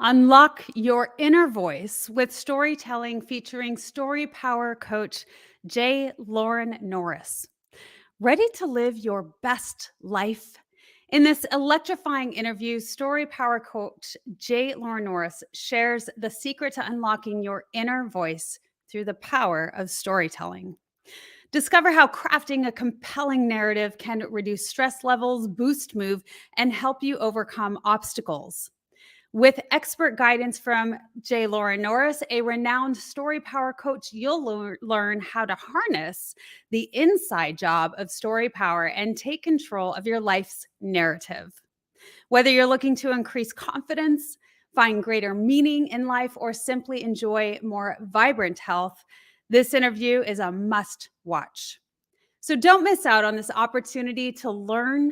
Unlock your inner voice with storytelling featuring StoryPower Coach J. Loren Norris. Ready to live your best life? In this electrifying interview, StoryPower Coach J. Loren Norris shares the secret to unlocking your inner voice through the power of storytelling. Discover how crafting a compelling narrative can reduce stress levels, boost mood, and help you overcome obstacles. With expert guidance from J. Loren Norris, a renowned story power coach, you'll learn how to harness the inside job of story power and take control of your life's narrative. Whether you're looking to increase confidence, find greater meaning in life, or simply enjoy more vibrant health, this interview is a must watch. So don't miss out on this opportunity to learn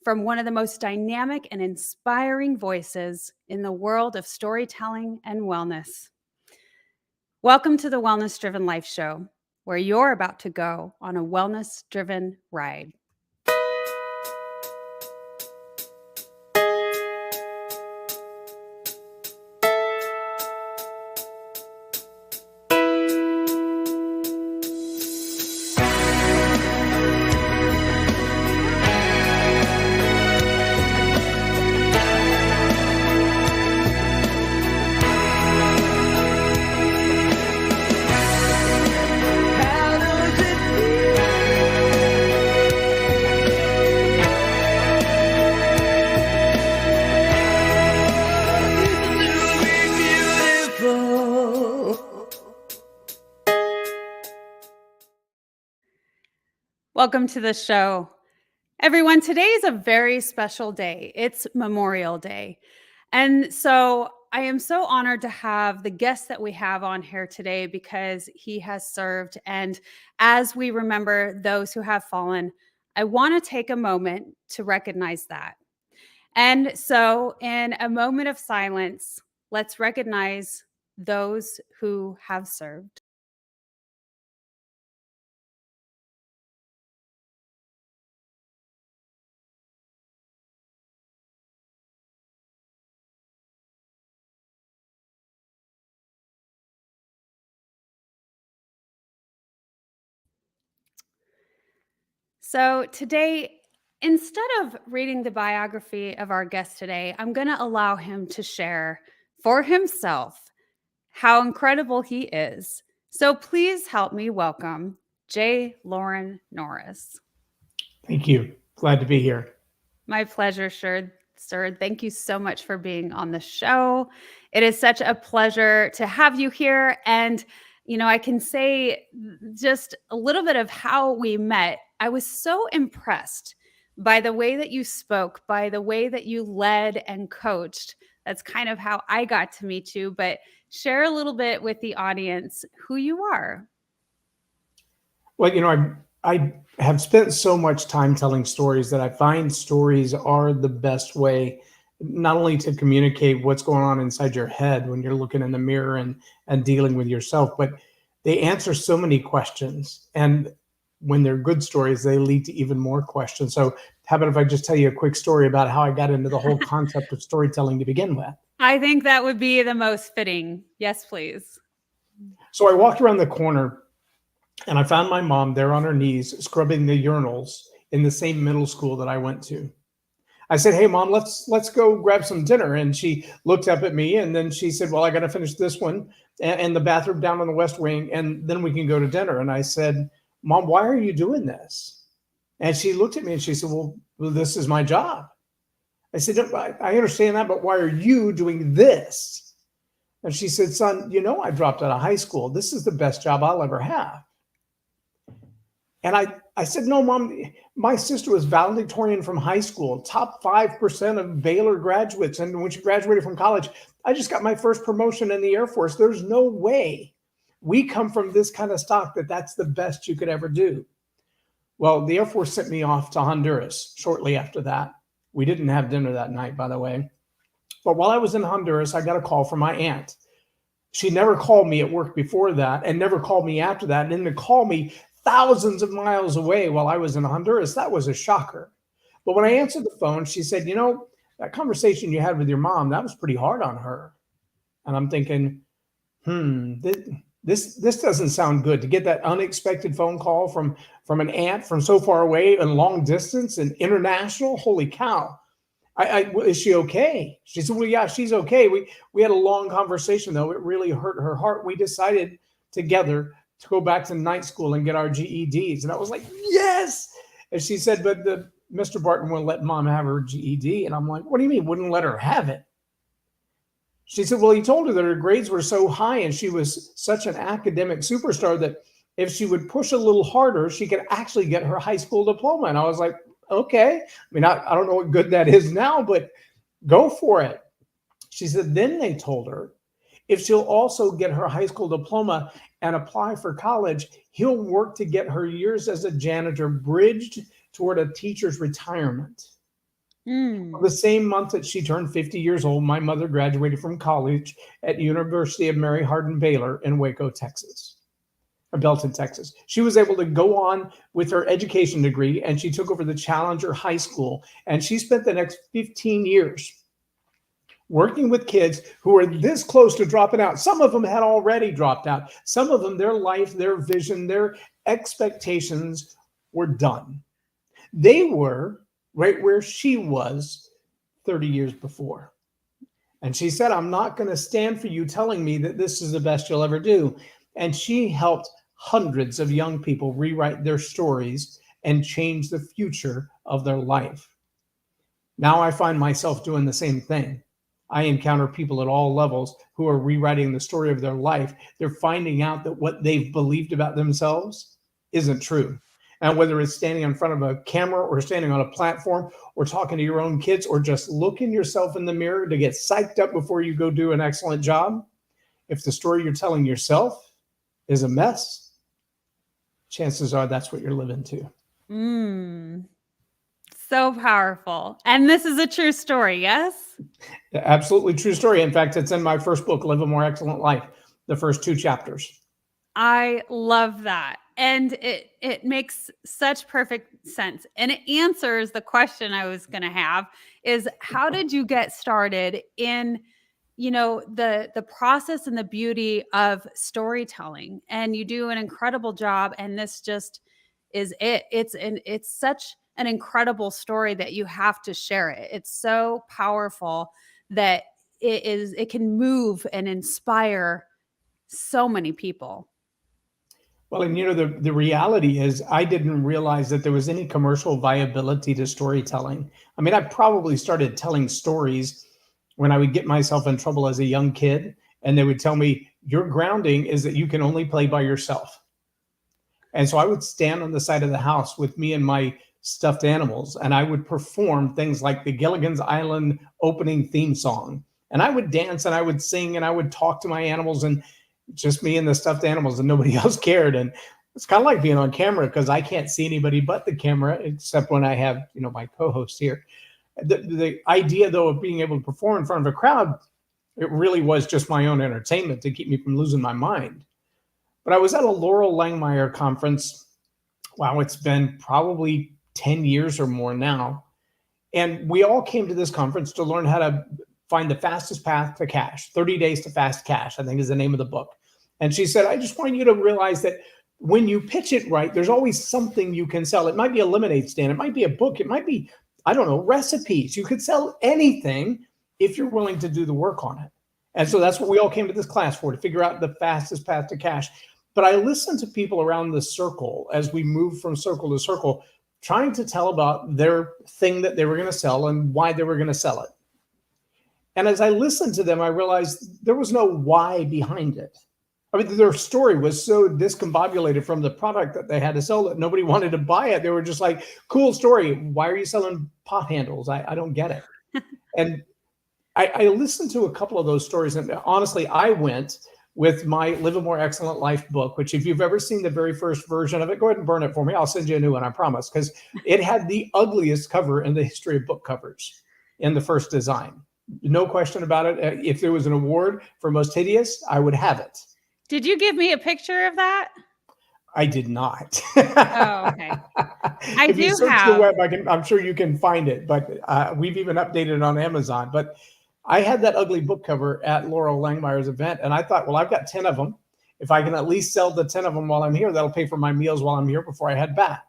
from one of the most dynamic and inspiring voices in the world of storytelling and wellness. Welcome to the Wellness Driven Life Show, where you're about to go on a wellness driven ride. Welcome to the show. Everyone, today is a very special day. It's Memorial Day. And so I am so honored to have the guest that we have on here today because he has served. And as we remember those who have fallen, I want to take a moment to recognize that. And so, in a moment of silence, let's recognize those who have served. So today, instead of reading the biography of our guest today, I'm going to allow him to share for himself how incredible he is. So please help me welcome J. Loren Norris. Thank you. Glad to be here. My pleasure, sir. Thank you so much for being on the show. It is such a pleasure to have you here. And, I can say just a little bit of how we met. I was so impressed by the way that you spoke, by the way that you led and coached. That's kind of how I got to meet you. But share a little bit with the audience who you are. Well, I have spent so much time telling stories that I find stories are the best way not only to communicate what's going on inside your head when you're looking in the mirror and dealing with yourself, but they answer so many questions. And when they're good stories, they lead to even more questions. So how about if I just tell you a quick story about how I got into the whole concept of storytelling to begin with? I think that would be the most fitting. Yes, please. So I walked around the corner and I found my mom there on her knees scrubbing the urinals in the same middle school that I went to. I said, "Hey, Mom, let's go grab some dinner." And she looked up at me and then she said, "Well, I got to finish this one and the bathroom down in the West Wing, and then we can go to dinner." And I said, "Mom, why are you doing this?" And she looked at me and she said, "Well, this is my job." I said, "I understand that, but why are you doing this?" And she said, "Son, I dropped out of high school. This is the best job I'll ever have." And I said, "No, Mom, my sister was valedictorian from high school, top 5% of Baylor graduates. And when she graduated from college, I just got my first promotion in the Air Force. There's no way we come from this kind of stock that's the best you could ever do." Well, the Air Force sent me off to Honduras shortly after that. We didn't have dinner that night, by the way. But while I was in Honduras, I got a call from my aunt. She never called me at work before that and never called me after that. And then to call me thousands of miles away while I was in Honduras, that was a shocker. But when I answered the phone, she said, "That conversation you had with your mom, that was pretty hard on her." And I'm thinking, this doesn't sound good. To get that unexpected phone call from an aunt from so far away and long distance and international. Holy cow! Is she okay? She said, well, yeah, she's okay. We had a long conversation though. It really hurt her heart. We decided together to go back to night school and get our GEDs. And I was like, yes. And she said, but the Mr. Barton wouldn't let mom have her GED. And I'm like, what do you mean wouldn't let her have it? She said, well, he told her that her grades were so high and she was such an academic superstar that if she would push a little harder, she could actually get her high school diploma. And I was like, okay. I mean, I don't know what good that is now, but go for it. She said, then they told her if she'll also get her high school diploma and apply for college, he'll work to get her years as a janitor bridged toward a teacher's retirement. The same month that she turned 50 years old, my mother graduated from college at University of Mary Hardin Baylor in Waco, Texas. Belton, Texas. She was able to go on with her education degree, and she took over the Challenger High School, and she spent the next 15 years working with kids who were this close to dropping out. Some of them had already dropped out. Some of them, their life, their vision, their expectations were done. They were right where she was 30 years before. And she said, I'm not going to stand for you telling me that this is the best you'll ever do. And she helped hundreds of young people rewrite their stories and change the future of their life. Now I find myself doing the same thing. I encounter people at all levels who are rewriting the story of their life. They're finding out that what they've believed about themselves isn't true. And whether it's standing in front of a camera or standing on a platform or talking to your own kids or just looking yourself in the mirror to get psyched up before you go do an excellent job, if the story you're telling yourself is a mess, chances are that's what you're living to. So powerful. And this is a true story, yes? Absolutely true story. In fact, it's in my first book, Live a More Excellent Life, the first 2 chapters. I love that. And it makes such perfect sense. And it answers the question I was going to have is how did you get started in the process and the beauty of storytelling? And you do an incredible job, and this just is it. It's such an incredible story that you have to share it. It's so powerful that it can move and inspire so many people. Well, and the reality is I didn't realize that there was any commercial viability to storytelling. I mean, I probably started telling stories when I would get myself in trouble as a young kid, and they would tell me, your grounding is that you can only play by yourself. And so I would stand on the side of the house with me and my stuffed animals, and I would perform things like the Gilligan's Island opening theme song. And I would dance and I would sing and I would talk to my animals, and just me and the stuffed animals, and nobody else cared. And it's kind of like being on camera because I can't see anybody but the camera, except when I have, my co-host here. The idea, though, of being able to perform in front of a crowd, it really was just my own entertainment to keep me from losing my mind. But I was at a Laurel Langmeyer conference. Wow, it's been probably 10 years or more now. And we all came to this conference to learn how to find the fastest path to cash. 30 Days to Fast Cash, I think is the name of the book. And she said, I just want you to realize that when you pitch it right, there's always something you can sell. It might be a lemonade stand. It might be a book. It might be, I don't know, recipes. You could sell anything if you're willing to do the work on it. And so that's what we all came to this class for, to figure out the fastest path to cash. But I listened to people around the circle as we moved from circle to circle, trying to tell about their thing that they were going to sell and why they were going to sell it. And as I listened to them, I realized there was no why behind it. I mean, their story was so discombobulated from the product that they had to sell that nobody wanted to buy it. They were just like, cool story. Why are you selling pot handles? I don't get it. And I listened to a couple of those stories. And honestly, I went with my Live a More Excellent Life book, which if you've ever seen the very first version of it, go ahead and burn it for me. I'll send you a new one, I promise, because it had the ugliest cover in the history of book covers in the first design. No question about it. If there was an award for most hideous, I would have it. Did you give me a picture of that? I did not. Oh, okay. If you search the web, I'm sure you can find it, but we've even updated it on Amazon. But I had that ugly book cover at Laurel Langmeyer's event, and I thought, well, I've got 10 of them. If I can at least sell the 10 of them while I'm here, that'll pay for my meals while I'm here before I head back.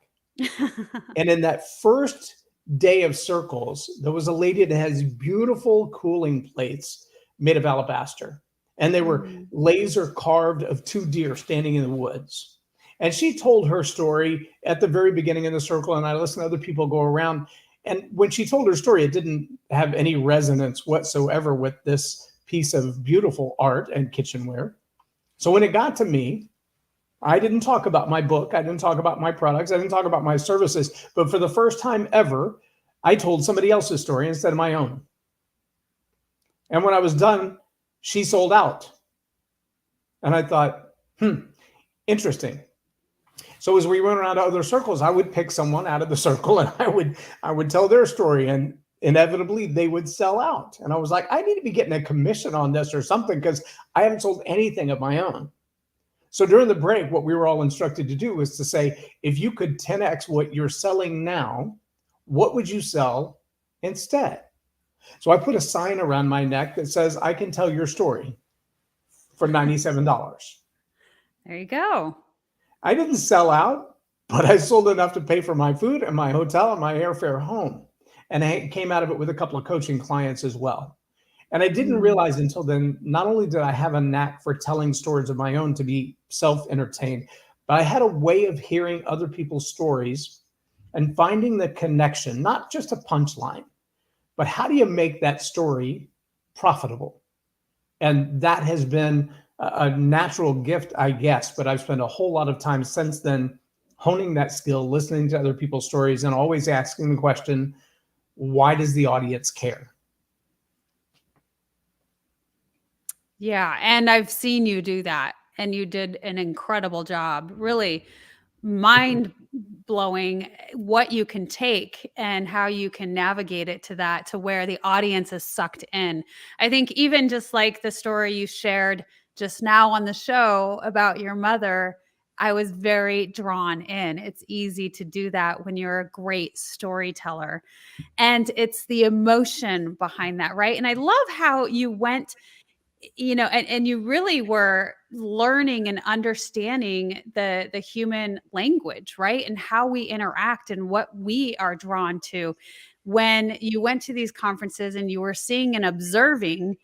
And in that first day of circles, there was a lady that has beautiful cooling plates made of alabaster. And they were laser carved of 2 deer standing in the woods. And she told her story at the very beginning of the circle, and I listened to other people go around. And when she told her story, it didn't have any resonance whatsoever with this piece of beautiful art and kitchenware. So when it got to me, I didn't talk about my book. I didn't talk about my products. I didn't talk about my services. But for the first time ever, I told somebody else's story instead of my own. And when I was done, she sold out. And I thought, interesting. So as we went around to other circles, I would pick someone out of the circle and I would tell their story, and inevitably they would sell out. And I was like, I need to be getting a commission on this or something, because I haven't sold anything of my own. So during the break, what we were all instructed to do was to say, if you could 10x what you're selling now, what would you sell instead? So I put a sign around my neck that says, I can tell your story for $97. There you go. I didn't sell out, but I sold enough to pay for my food and my hotel and my airfare home. And I came out of it with a couple of coaching clients as well. And I didn't realize until then, not only did I have a knack for telling stories of my own to be self-entertained, but I had a way of hearing other people's stories and finding the connection, not just a punchline, but how do you make that story profitable? And that has been a natural gift, I guess, but I've spent a whole lot of time since then honing that skill, listening to other people's stories, and always asking the question, why does the audience care? Yeah, and I've seen you do that, and you did an incredible job. Really mind blowing what you can take and how you can navigate it to where the audience is sucked in. I think even just like the story you shared just now on the show about your mother, I was very drawn in. It's easy to do that when you're a great storyteller. And it's the emotion behind that, right? And I love how you went, and you really were learning and understanding the human language, right? And how we interact and what we are drawn to. When you went to these conferences and you were seeing and observing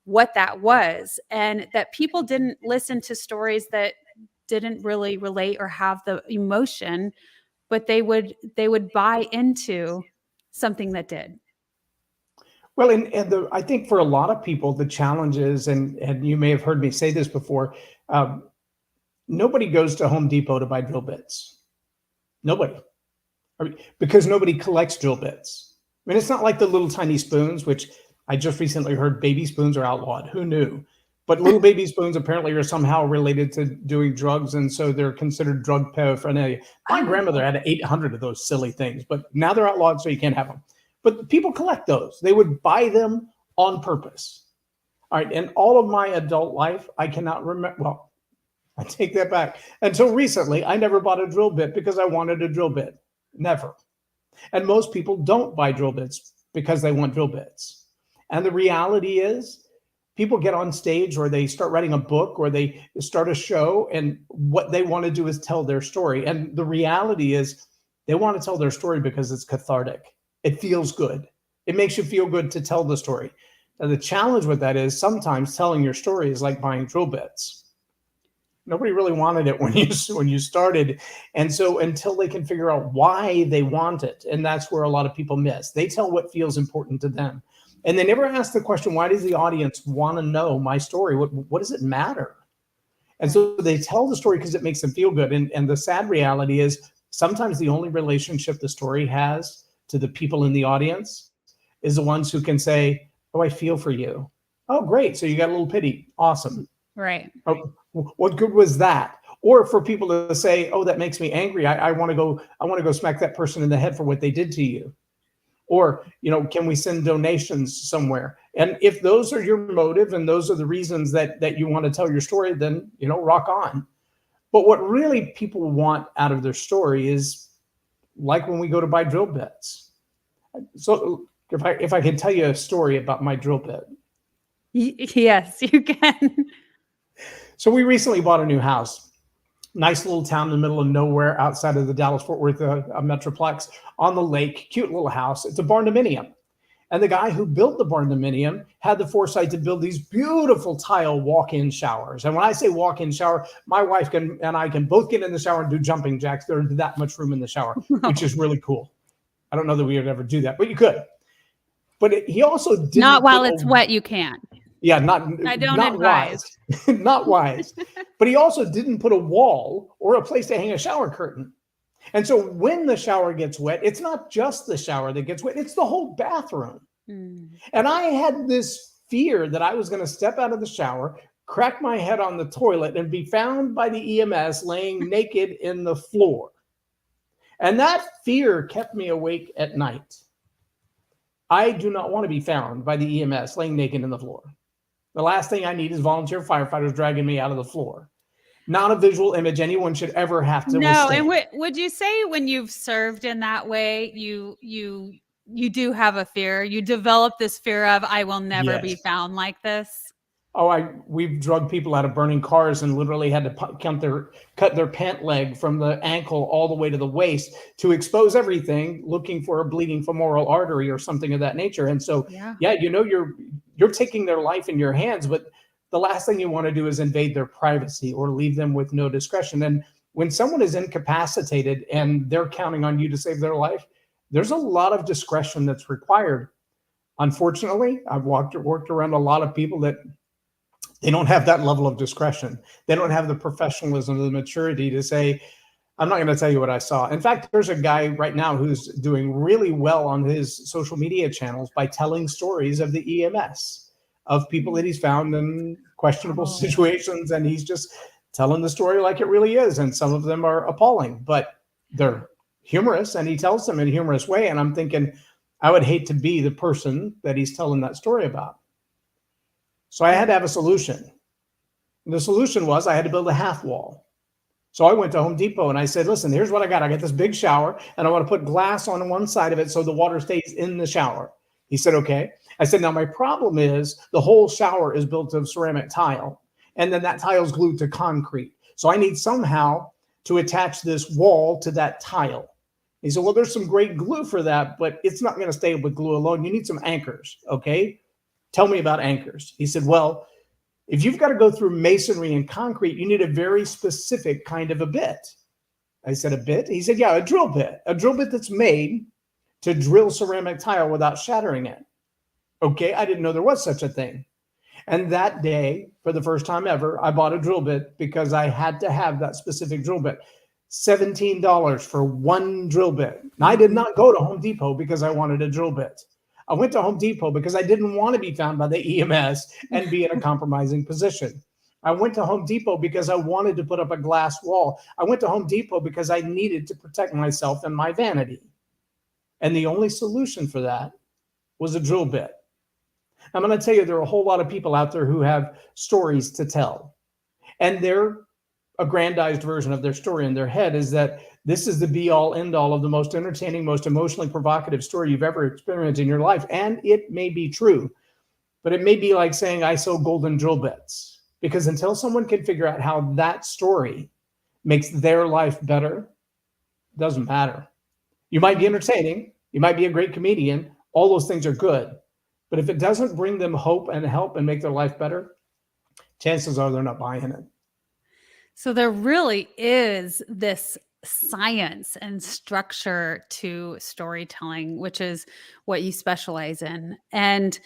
what that was, and that people didn't listen to stories that didn't really relate or have the emotion, but they would buy into something that did. Well, I think for a lot of people, the challenge is, and you may have heard me say this before, nobody goes to Home Depot to buy drill bits. Nobody. Because nobody collects drill bits. I mean, it's not like the little tiny spoons, which I just recently heard baby spoons are outlawed. Who knew? But little baby spoons apparently are somehow related to doing drugs, and so they're considered drug paraphernalia. My grandmother had 800 of those silly things, but now they're outlawed, so you can't have them. But people collect those. They would buy them on purpose. All right. And all of my adult life, I cannot remember. Well, I take that back. Until recently, I never bought a drill bit because I wanted a drill bit. Never. And most people don't buy drill bits because they want drill bits. And the reality is, people get on stage or they start writing a book or they start a show, and what they want to do is tell their story. And the reality is, they want to tell their story because it's cathartic. It feels good. It makes you feel good to tell the story. Now, the challenge with that is sometimes telling your story is like buying drill bits. Nobody really wanted it when you started. And so until they can figure out why they want it, and that's where a lot of people miss. They tell what feels important to them. And they never ask the question, why does the audience want to know my story? What does it matter? And so they tell the story because it makes them feel good. And the sad reality is sometimes the only relationship the story has to the people in the audience is the ones who can say, oh, I feel for you. Oh, great. So you got a little pity. Awesome. Right. Oh, what good was that? Or for people to say, oh, that makes me angry. I want to go smack that person in the head for what they did to you. Or, can we send donations somewhere? And if those are your motive and those are the reasons that you want to tell your story, then, rock on. But what really people want out of their story is like when we go to buy drill bits. So if I can tell you a story about my drill bit, Yes, you can. So we recently bought a new house. Nice little town in the middle of nowhere outside of the Dallas-Fort Worth metroplex on the lake. Cute little house. It's a barndominium. And the guy who built the barndominium had the foresight to build these beautiful tile walk-in showers. And when I say walk-in shower, my wife and I can both get in the shower and do jumping jacks. There's that much room in the shower, which is really cool. I don't know that we would ever do that, but you could. But he also didn't Not while it's wet, you can't. Yeah, I don't not advise. wise. Not wise. But he also didn't put a wall or a place to hang a shower curtain. And so when the shower gets wet, it's not just the shower that gets wet, it's the whole bathroom. And I had this fear that I was going to step out of the shower, crack my head on the toilet, and be found by the EMS laying naked in the floor. And that fear kept me awake at night. I do not want to be found by the EMS laying naked in the floor. The last thing I need is volunteer firefighters dragging me out of the floor. Not a visual image anyone should ever have to withstand. And would you say when you've served in that way, you do have a fear? You develop this fear of, I will never be found like this? Oh, we've drugged people out of burning cars and literally had to cut their pant leg from the ankle all the way to the waist to expose everything, looking for a bleeding femoral artery or something of that nature. And so, you're taking their life in your hands, but the last thing you want to do is invade their privacy or leave them with no discretion. And when someone is incapacitated and they're counting on you to save their life, there's a lot of discretion that's required. Unfortunately, I've worked around a lot of people that they don't have that level of discretion. They don't have the professionalism, the maturity to say, I'm not going to tell you what I saw. In fact, there's a guy right now who's doing really well on his social media channels by telling stories of the EMS, of people that he's found in questionable situations. And he's just telling the story like it really is. And some of them are appalling, but they're humorous, and he tells them in a humorous way. And I'm thinking, I would hate to be the person that he's telling that story about. So I had to have a solution. And the solution was I had to build a half wall. So I went to Home Depot and I said, listen, here's what I got. I got this big shower and I want to put glass on one side of it so the water stays in the shower. He said, okay. I said, now my problem is the whole shower is built of ceramic tile, and then that tile is glued to concrete. So I need somehow to attach this wall to that tile. He said, well, there's some great glue for that, but it's not going to stay with glue alone. You need some anchors. Okay. Tell me about anchors. He said, well, if you've got to go through masonry and concrete, you need a very specific kind of a bit. I said, a bit? He said, yeah, a drill bit that's made to drill ceramic tile without shattering it. Okay, I didn't know there was such a thing. And that day, for the first time ever, I bought a drill bit because I had to have that specific drill bit. $17 for one drill bit. And I did not go to Home Depot because I wanted a drill bit. I went to Home Depot because I didn't want to be found by the EMS and be in a compromising position. I went to Home Depot because I wanted to put up a glass wall. I went to Home Depot because I needed to protect myself and my vanity. And the only solution for that was a drill bit. I'm going to tell you, there are a whole lot of people out there who have stories to tell. And their aggrandized version of their story in their head is that this is the be-all, end-all of the most entertaining, most emotionally provocative story you've ever experienced in your life. And it may be true, but it may be like saying, I sow golden drill bits. Because until someone can figure out how that story makes their life better, it doesn't matter. You might be entertaining, you might be a great comedian, all those things are good. But if it doesn't bring them hope and help and make their life better, chances are they're not buying it. So there really is this science and structure to storytelling, which is what you specialize in. And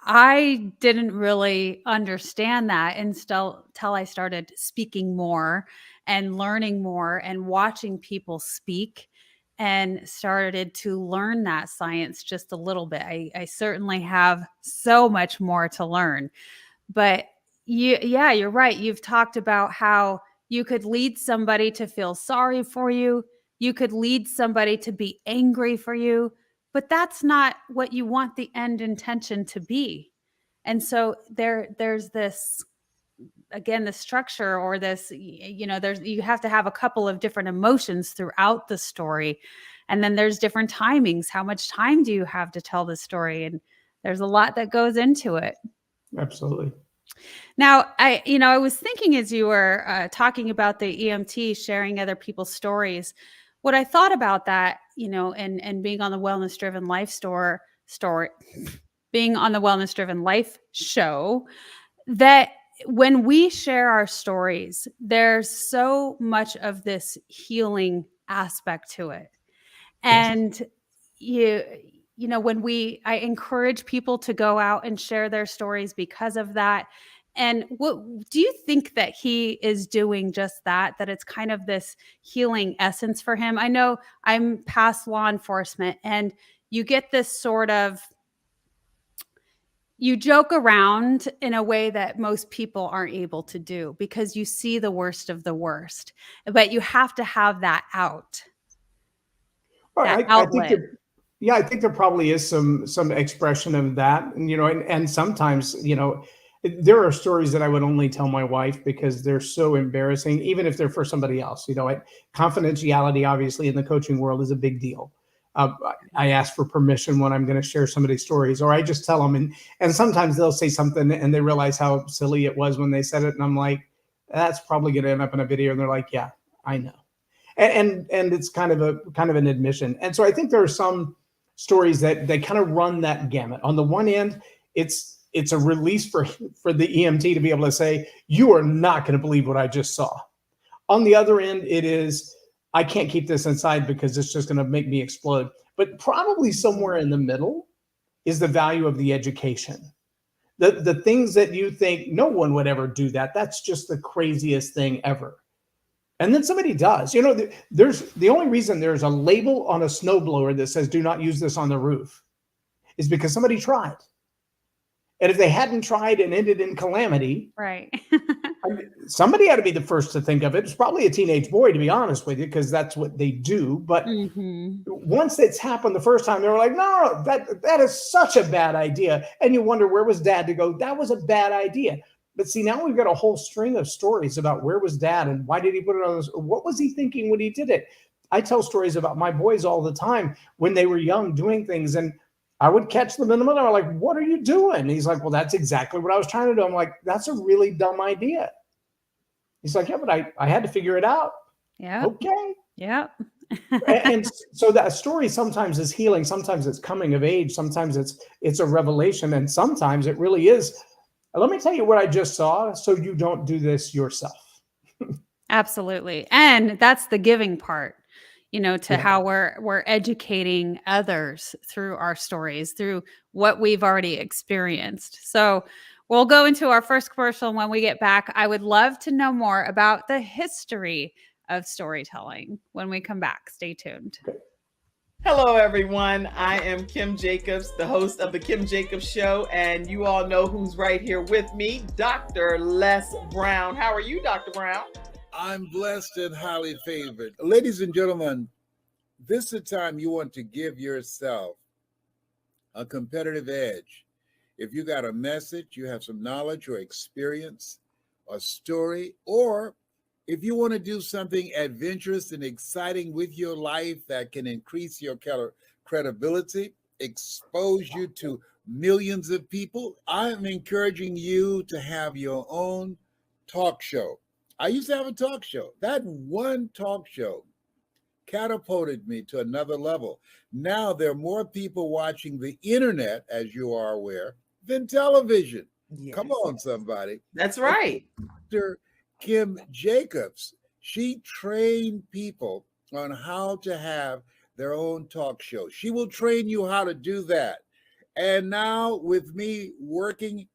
I didn't really understand that until I started speaking more and learning more and watching people speak, and started to learn that science just a little bit. I certainly have so much more to learn. But you're right. You've talked about how you could lead somebody to feel sorry for you. You could lead somebody to be angry for you, but that's not what you want the end intention to be. And so there's this, again, the structure, or this, you have to have a couple of different emotions throughout the story. And then there's different timings. How much time do you have to tell the story? And There's a lot that goes into it. Absolutely. Now, I was thinking as you were talking about the EMT sharing other people's stories, what I thought about that, and being on the wellness driven life story, being on the wellness driven life show, that when we share our stories, there's so much of this healing aspect to it. Yes. And when I encourage people to go out and share their stories because of that. And what do you think that he is doing just that it's kind of this healing essence for him? I know I'm past law enforcement, and you get this sort of, you joke around in a way that most people aren't able to do because you see the worst of the worst, but you have to have that Well, I think outlet. I think there probably is some expression of that, and and sometimes there are stories that I would only tell my wife because they're so embarrassing, even if they're for somebody else. Confidentiality, obviously, in the coaching world is a big deal. I ask for permission when I'm going to share somebody's stories, or I just tell them, and sometimes they'll say something and they realize how silly it was when they said it, and I'm like, that's probably going to end up in a video, and they're like, yeah, I know. And it's kind of an admission. And so I think there are some stories that they kind of run that gamut. On the one end, it's a release for the EMT to be able to say, you are not going to believe what I just saw. On the other end, it is, I can't keep this inside because it's just going to make me explode. But probably somewhere in the middle is the value of the education. The things that you think no one would ever do that's just the craziest thing ever. And then somebody does. There's the only reason there's a label on a snowblower that says do not use this on the roof is because somebody tried. And if they hadn't tried and ended in calamity, Right. somebody had to be the first to think of it. It's probably a teenage boy, to be honest with you, because that's what they do. But once it's happened the first time, they were like, no, that is such a bad idea. And you wonder, where was dad to go? That was a bad idea. But see, now we've got a whole string of stories about where was dad and why did he put it on this? What was he thinking when he did it? I tell stories about my boys all the time when they were young doing things, and I would catch them in the middle. I'm like, what are you doing? And he's like, well, that's exactly what I was trying to do. I'm like, that's a really dumb idea. He's like, yeah, but I had to figure it out. Yeah. Okay. Yeah. And so that story sometimes is healing. Sometimes it's coming of age. Sometimes it's a revelation. And sometimes it really is, let me tell you what I just saw so you don't do this yourself. Absolutely. And that's the giving part, to how we're educating others through our stories, through what we've already experienced. So we'll go into our first commercial. And when we get back, I would love to know more about the history of storytelling when we come back. Stay tuned. Hello, everyone. I am Kim Jacobs, the host of The Kim Jacobs Show, and you all know who's right here with me, Dr. Les Brown. How are you, Dr. Brown? I'm blessed and highly favored. Ladies and gentlemen, this is the time you want to give yourself a competitive edge. If you got a message, you have some knowledge or experience, a story, or if you want to do something adventurous and exciting with your life that can increase your credibility, expose you to millions of people, I'm encouraging you to have your own talk show. I used to have a talk show. That one talk show catapulted me to another level. Now there are more people watching the internet, as you are aware, than television. Yes. Come on, somebody. That's right. Dr. Kim Jacobs, she trained people on how to have their own talk show. She will train you how to do that. And now with me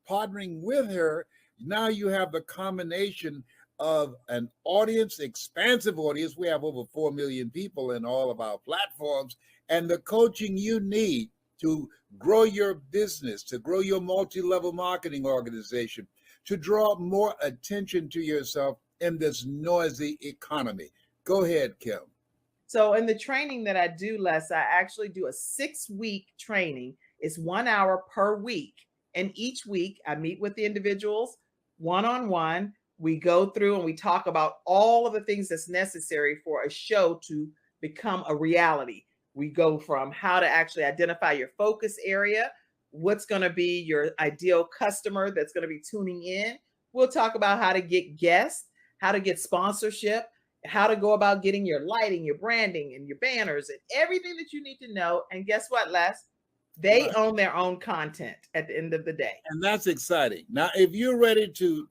partnering with her, now you have the combination of an audience, expansive audience. We have over 4 million people in all of our platforms, and the coaching you need to grow your business, to grow your multi-level marketing organization, to draw more attention to yourself in this noisy economy. Go ahead, Kim. So in the training that I do, Les, I actually do a 6-week training. It's 1 hour per week. And each week I meet with the individuals one-on-one. We go through and we talk about all of the things that's necessary for a show to become a reality. We go from how to actually identify your focus area, what's going to be your ideal customer that's going to be tuning in. We'll talk about how to get guests, how to get sponsorship, how to go about getting your lighting, your branding, and your banners, and everything that you need to know. And guess what, Les? They own their own content at the end of the day. And that's exciting. Now, if you're ready to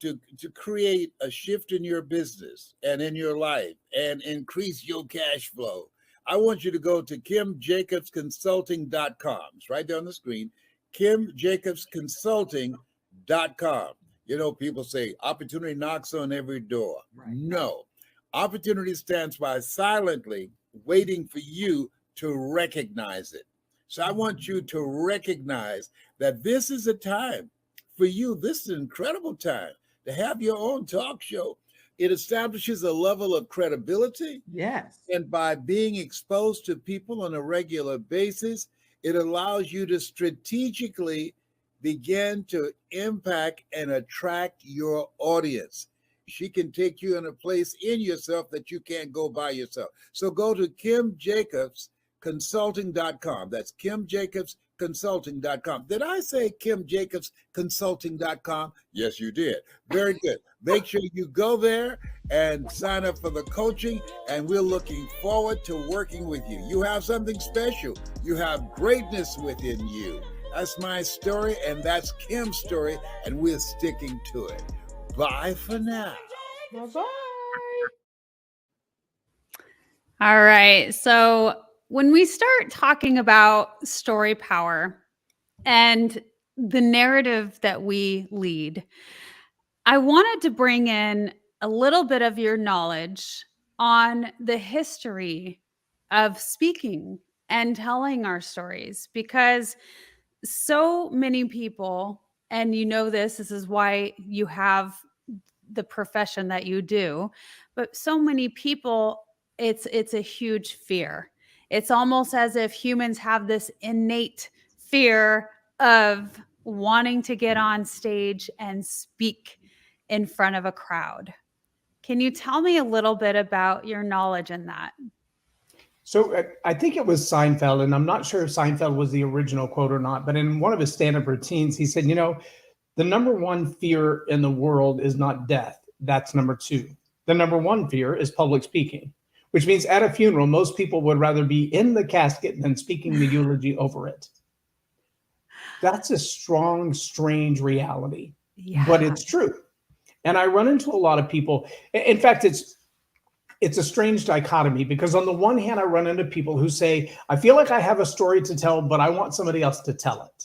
create a shift in your business and in your life and increase your cash flow, I want you to go to KimJacobsConsulting.com. It's right there on the screen, KimJacobsConsulting.com. You know, people say opportunity knocks on every door. Right. No, opportunity stands by silently waiting for you to recognize it. So I want you to recognize that this is a time for you. This is an incredible time to have your own talk show. It establishes a level of credibility. Yes. And by being exposed to people on a regular basis, it allows you to strategically begin to impact and attract your audience. She can take you in a place in yourself that you can't go by yourself. So go to KimJacobsConsulting.com. That's KimJacobsConsulting.com. Did I say KimJacobsConsulting.com? Yes, you did. Very good. Make sure you go there and sign up for the coaching, and we're looking forward to working with you. You have something special. You have greatness within you. That's my story, and that's Kim's story, and we're sticking to it. Bye for now. Bye-bye. All right. So when we start talking about story power and the narrative that we lead, I wanted to bring in a little bit of your knowledge on the history of speaking and telling our stories, because so many people, and you know this is why you have the profession that you do, but so many people, it's a huge fear. It's almost as if humans have this innate fear of wanting to get on stage and speak in front of a crowd. Can you tell me a little bit about your knowledge in that? So I think it was Seinfeld, and I'm not sure if Seinfeld was the original quote or not, but in one of his stand-up routines, he said, you know, the number one fear in the world is not death. That's number two. The number one fear is public speaking, which means at a funeral, most people would rather be in the casket than speaking the eulogy over it. That's a strong, strange reality, but it's true. And I run into a lot of people. In fact, it's a strange dichotomy, because on the one hand, I run into people who say, I feel like I have a story to tell, but I want somebody else to tell it.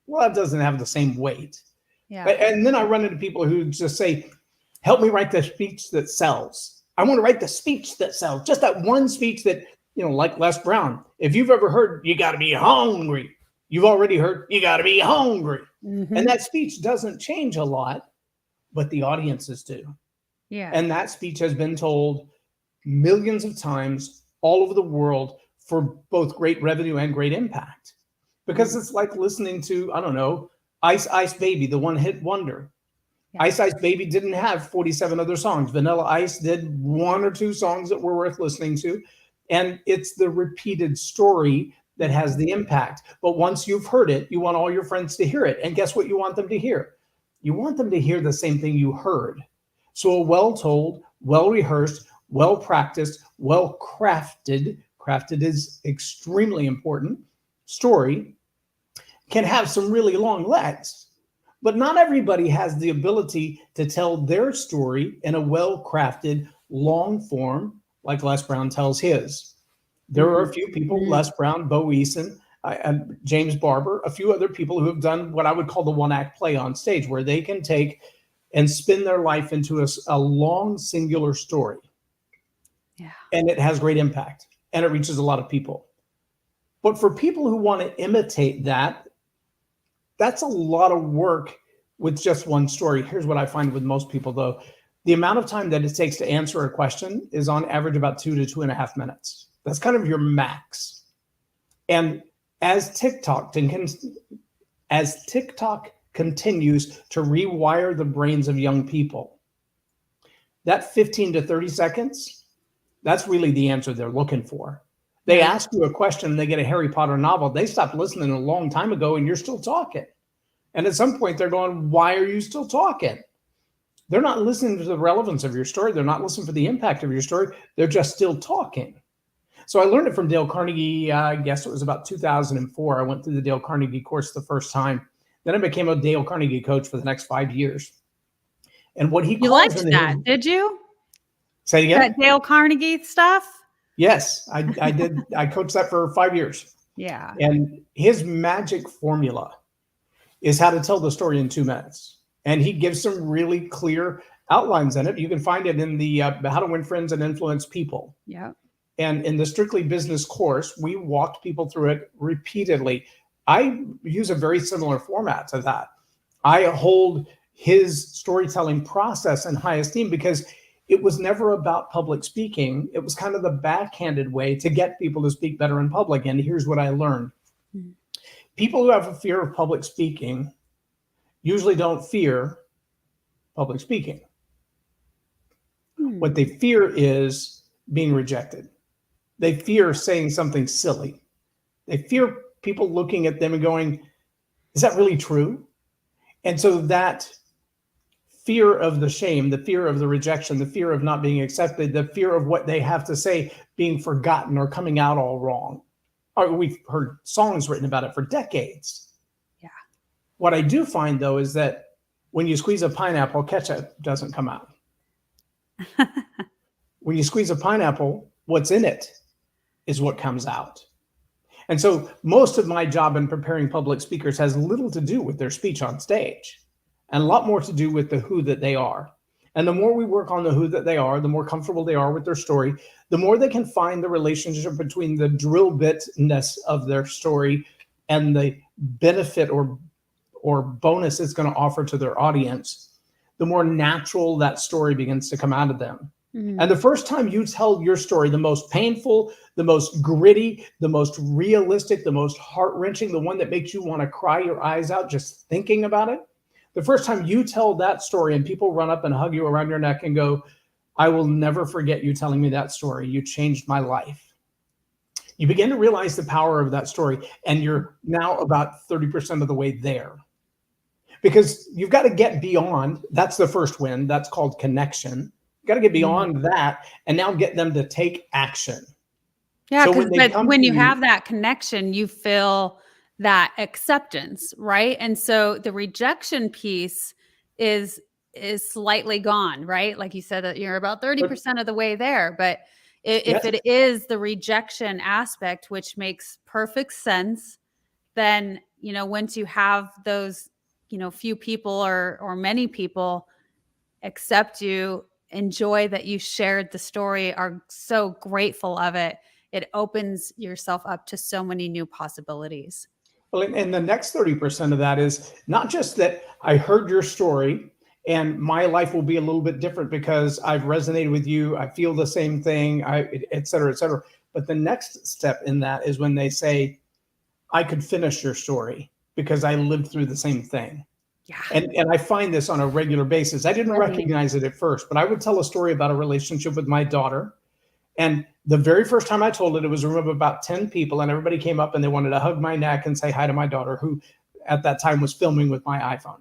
Well, that doesn't have the same weight. Yeah. And then I run into people who just say, help me write the speech that sells. I want to write the speech that sells. Just that one speech that, you know, like Les Brown. If you've ever heard, you got to be hungry, you've already heard, you got to be hungry. Mm-hmm. And that speech doesn't change a lot, but the audiences do. Yeah. And that speech has been told millions of times all over the world for both great revenue and great impact. Because it's like listening to, I don't know, Ice Ice Baby, the one hit wonder. Yeah. Ice Ice Baby didn't have 47 other songs. Vanilla Ice did one or two songs that were worth listening to. And it's the repeated story that has the impact. But once you've heard it, you want all your friends to hear it. And guess what you want them to hear? You want them to hear the same thing you heard. So a well-told, well-rehearsed, well-practiced, well-crafted, crafted is extremely important, story can have some really long legs. But not everybody has the ability to tell their story in a well-crafted, long form, like Les Brown tells his. There are a few people, Les Brown, Bo Eason, and James Barber, a few other people who have done what I would call the one-act play on stage, where they can take and spin their life into a long, singular story. Yeah. And it has great impact, and it reaches a lot of people. But for people who want to imitate that, that's a lot of work with just one story. Here's what I find with most people, though. The amount of time that it takes to answer a question is on average about 2 to 2.5 minutes. That's kind of your max. And as TikTok continues to rewire the brains of young people, that 15 to 30 seconds, that's really the answer they're looking for. They Yeah. ask you a question and they get a Harry Potter novel. They stopped listening a long time ago and you're still talking. And at some point they're going, why are you still talking? They're not listening to the relevance of your story. They're not listening for the impact of your story. They're just still talking. So I learned it from Dale Carnegie. I guess it was about 2004. I went through the Dale Carnegie course the first time. Then I became a Dale Carnegie coach for the next 5 years. And what he You calls liked in that, his, did you? say it again? That Dale Carnegie stuff? Yes, I did. I coached that for 5 years. Yeah. And his magic formula is how to tell the story in 2 minutes. And he gives some really clear outlines in it. You can find it in the How to Win Friends and Influence People. Yeah. And in the Strictly Business course, we walked people through it repeatedly. I use a very similar format to that. I hold his storytelling process in high esteem because it was never about public speaking. It was kind of the backhanded way to get people to speak better in public. And here's what I learned. People who have a fear of public speaking usually don't fear public speaking. What they fear is being rejected. They fear saying something silly. They fear people looking at them and going, is that really true? And so that fear of the shame, the fear of the rejection, the fear of not being accepted, the fear of what they have to say being forgotten or coming out all wrong. We've heard songs written about it for decades. Yeah. What I do find, though, is that when you squeeze a pineapple, ketchup doesn't come out. When you squeeze a pineapple, what's in it is what comes out. And so most of my job in preparing public speakers has little to do with their speech on stage and a lot more to do with the who that they are. And the more we work on the who that they are, the more comfortable they are with their story, the more they can find the relationship between the drill bitness of their story and the benefit or bonus it's going to offer to their audience, the more natural that story begins to come out of them. And the first time you tell your story, the most painful, the most gritty, the most realistic, the most heart-wrenching, the one that makes you want to cry your eyes out just thinking about it, the first time you tell that story and people run up and hug you around your neck and go, I will never forget you telling me that story. You changed my life. You begin to realize the power of that story, and you're now about 30% of the way there. Because you've got to get beyond, that's the first win, that's called connection. You got to get beyond that and now get them to take action. Yeah, So because when when you have that connection, you feel that acceptance, right? And so the rejection piece is slightly gone, right? Like you said, that you're about 30% of the way there. But if Yes. it is the rejection aspect, which makes perfect sense, then, once you have those, few people or many people accept you, enjoy that you shared the story, are so grateful of it, it opens yourself up to so many new possibilities. Well, and the next 30% of that is not just that I heard your story and my life will be a little bit different because I've resonated with you, I feel the same thing, et cetera, et cetera. But the next step in that is when they say, I could finish your story because I lived through the same thing. Yeah. And I find this on a regular basis. I didn't recognize it at first, but I would tell a story about a relationship with my daughter. And the very first time I told it, it was a room of about 10 people, and everybody came up and they wanted to hug my neck and say hi to my daughter, who at that time was filming with my iPhone.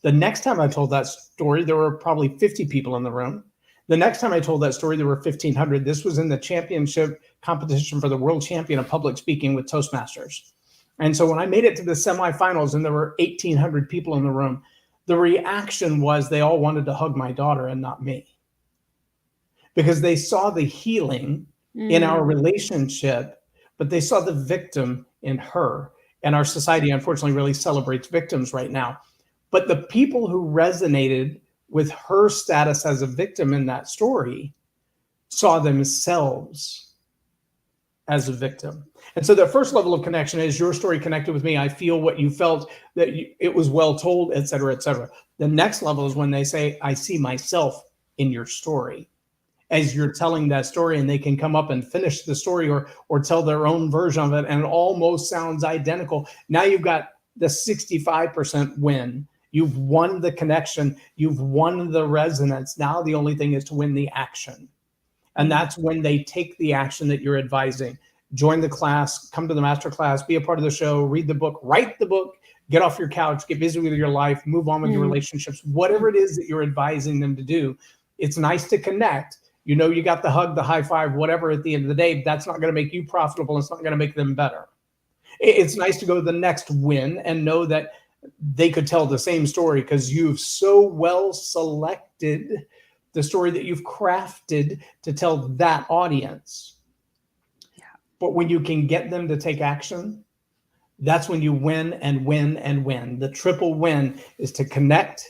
The next time I told that story, there were probably 50 people in the room. The next time I told that story, there were 1,500. This was in the championship competition for the world champion of public speaking with Toastmasters. And so when I made it to the semifinals and there were 1,800 people in the room, the reaction was they all wanted to hug my daughter and not me. Because they saw the healing in our relationship, but they saw the victim in her. And our society, unfortunately, really celebrates victims right now. But the people who resonated with her status as a victim in that story saw themselves as a victim. And so the first level of connection is your story connected with me. I feel what you felt, that it was well told, et cetera, et cetera. The next level is when they say, I see myself in your story. As you're telling that story, and they can come up and finish the story or tell their own version of it, and it almost sounds identical. Now you've got the 65% win. You've won the connection. You've won the resonance. Now the only thing is to win the action. And that's when they take the action that you're advising. Join the class, come to the master class, be a part of the show, read the book, write the book, get off your couch, get busy with your life, move on with your relationships, whatever it is that you're advising them to do. It's nice to connect. You know, you got the hug, the high five, whatever at the end of the day. That's not going to make you profitable. It's not going to make them better. It's nice to go to the next win and know that they could tell the same story because you've so well selected the story that you've crafted to tell that audience. Yeah. But when you can get them to take action, that's when you win and win and win. The triple win is to connect,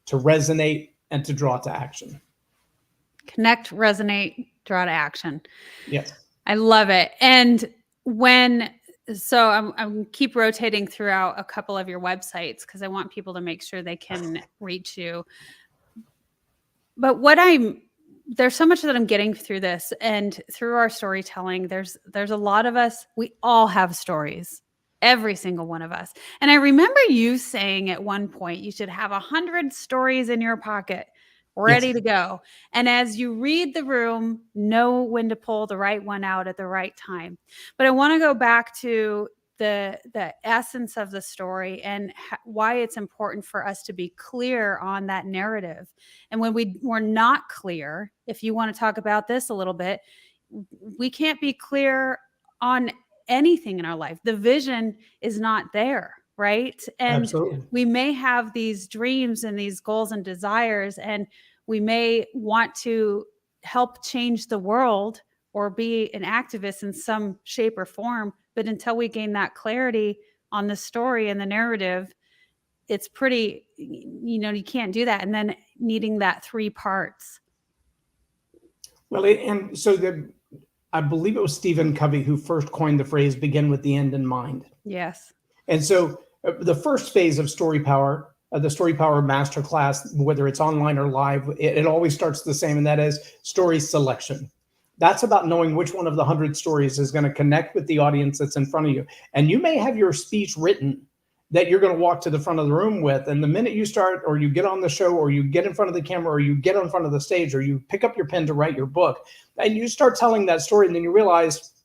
to resonate, and to draw to action. Connect, resonate, draw to action. Yes. I love it. And I'm keep rotating throughout a couple of your websites because I want people to make sure they can reach you. But there's so much that I'm getting through this and through our storytelling. There's a lot of us, we all have stories, every single one of us. And I remember you saying at one point, you should have 100 stories in your pocket ready to go. And as you read the room, know when to pull the right one out at the right time. But I want to go back to the essence of the story and why it's important for us to be clear on that narrative. And when we're not clear, if you want to talk about this a little bit, we can't be clear on anything in our life. The vision is not there, right? And absolutely. We may have these dreams and these goals and desires, and we may want to help change the world or be an activist in some shape or form. But until we gain that clarity on the story and the narrative, it's pretty, you can't do that. And then needing that 3 parts. Well, I believe it was Stephen Covey who first coined the phrase, begin with the end in mind. Yes. And so the first phase of StoryPower, the StoryPower Masterclass, whether it's online or live, it always starts the same, and that is story selection. That's about knowing which one of the 100 stories is going to connect with the audience that's in front of you. And you may have your speech written that you're going to walk to the front of the room with. And the minute you start, or you get on the show, or you get in front of the camera, or you get in front of the stage, or you pick up your pen to write your book, and you start telling that story, and then you realize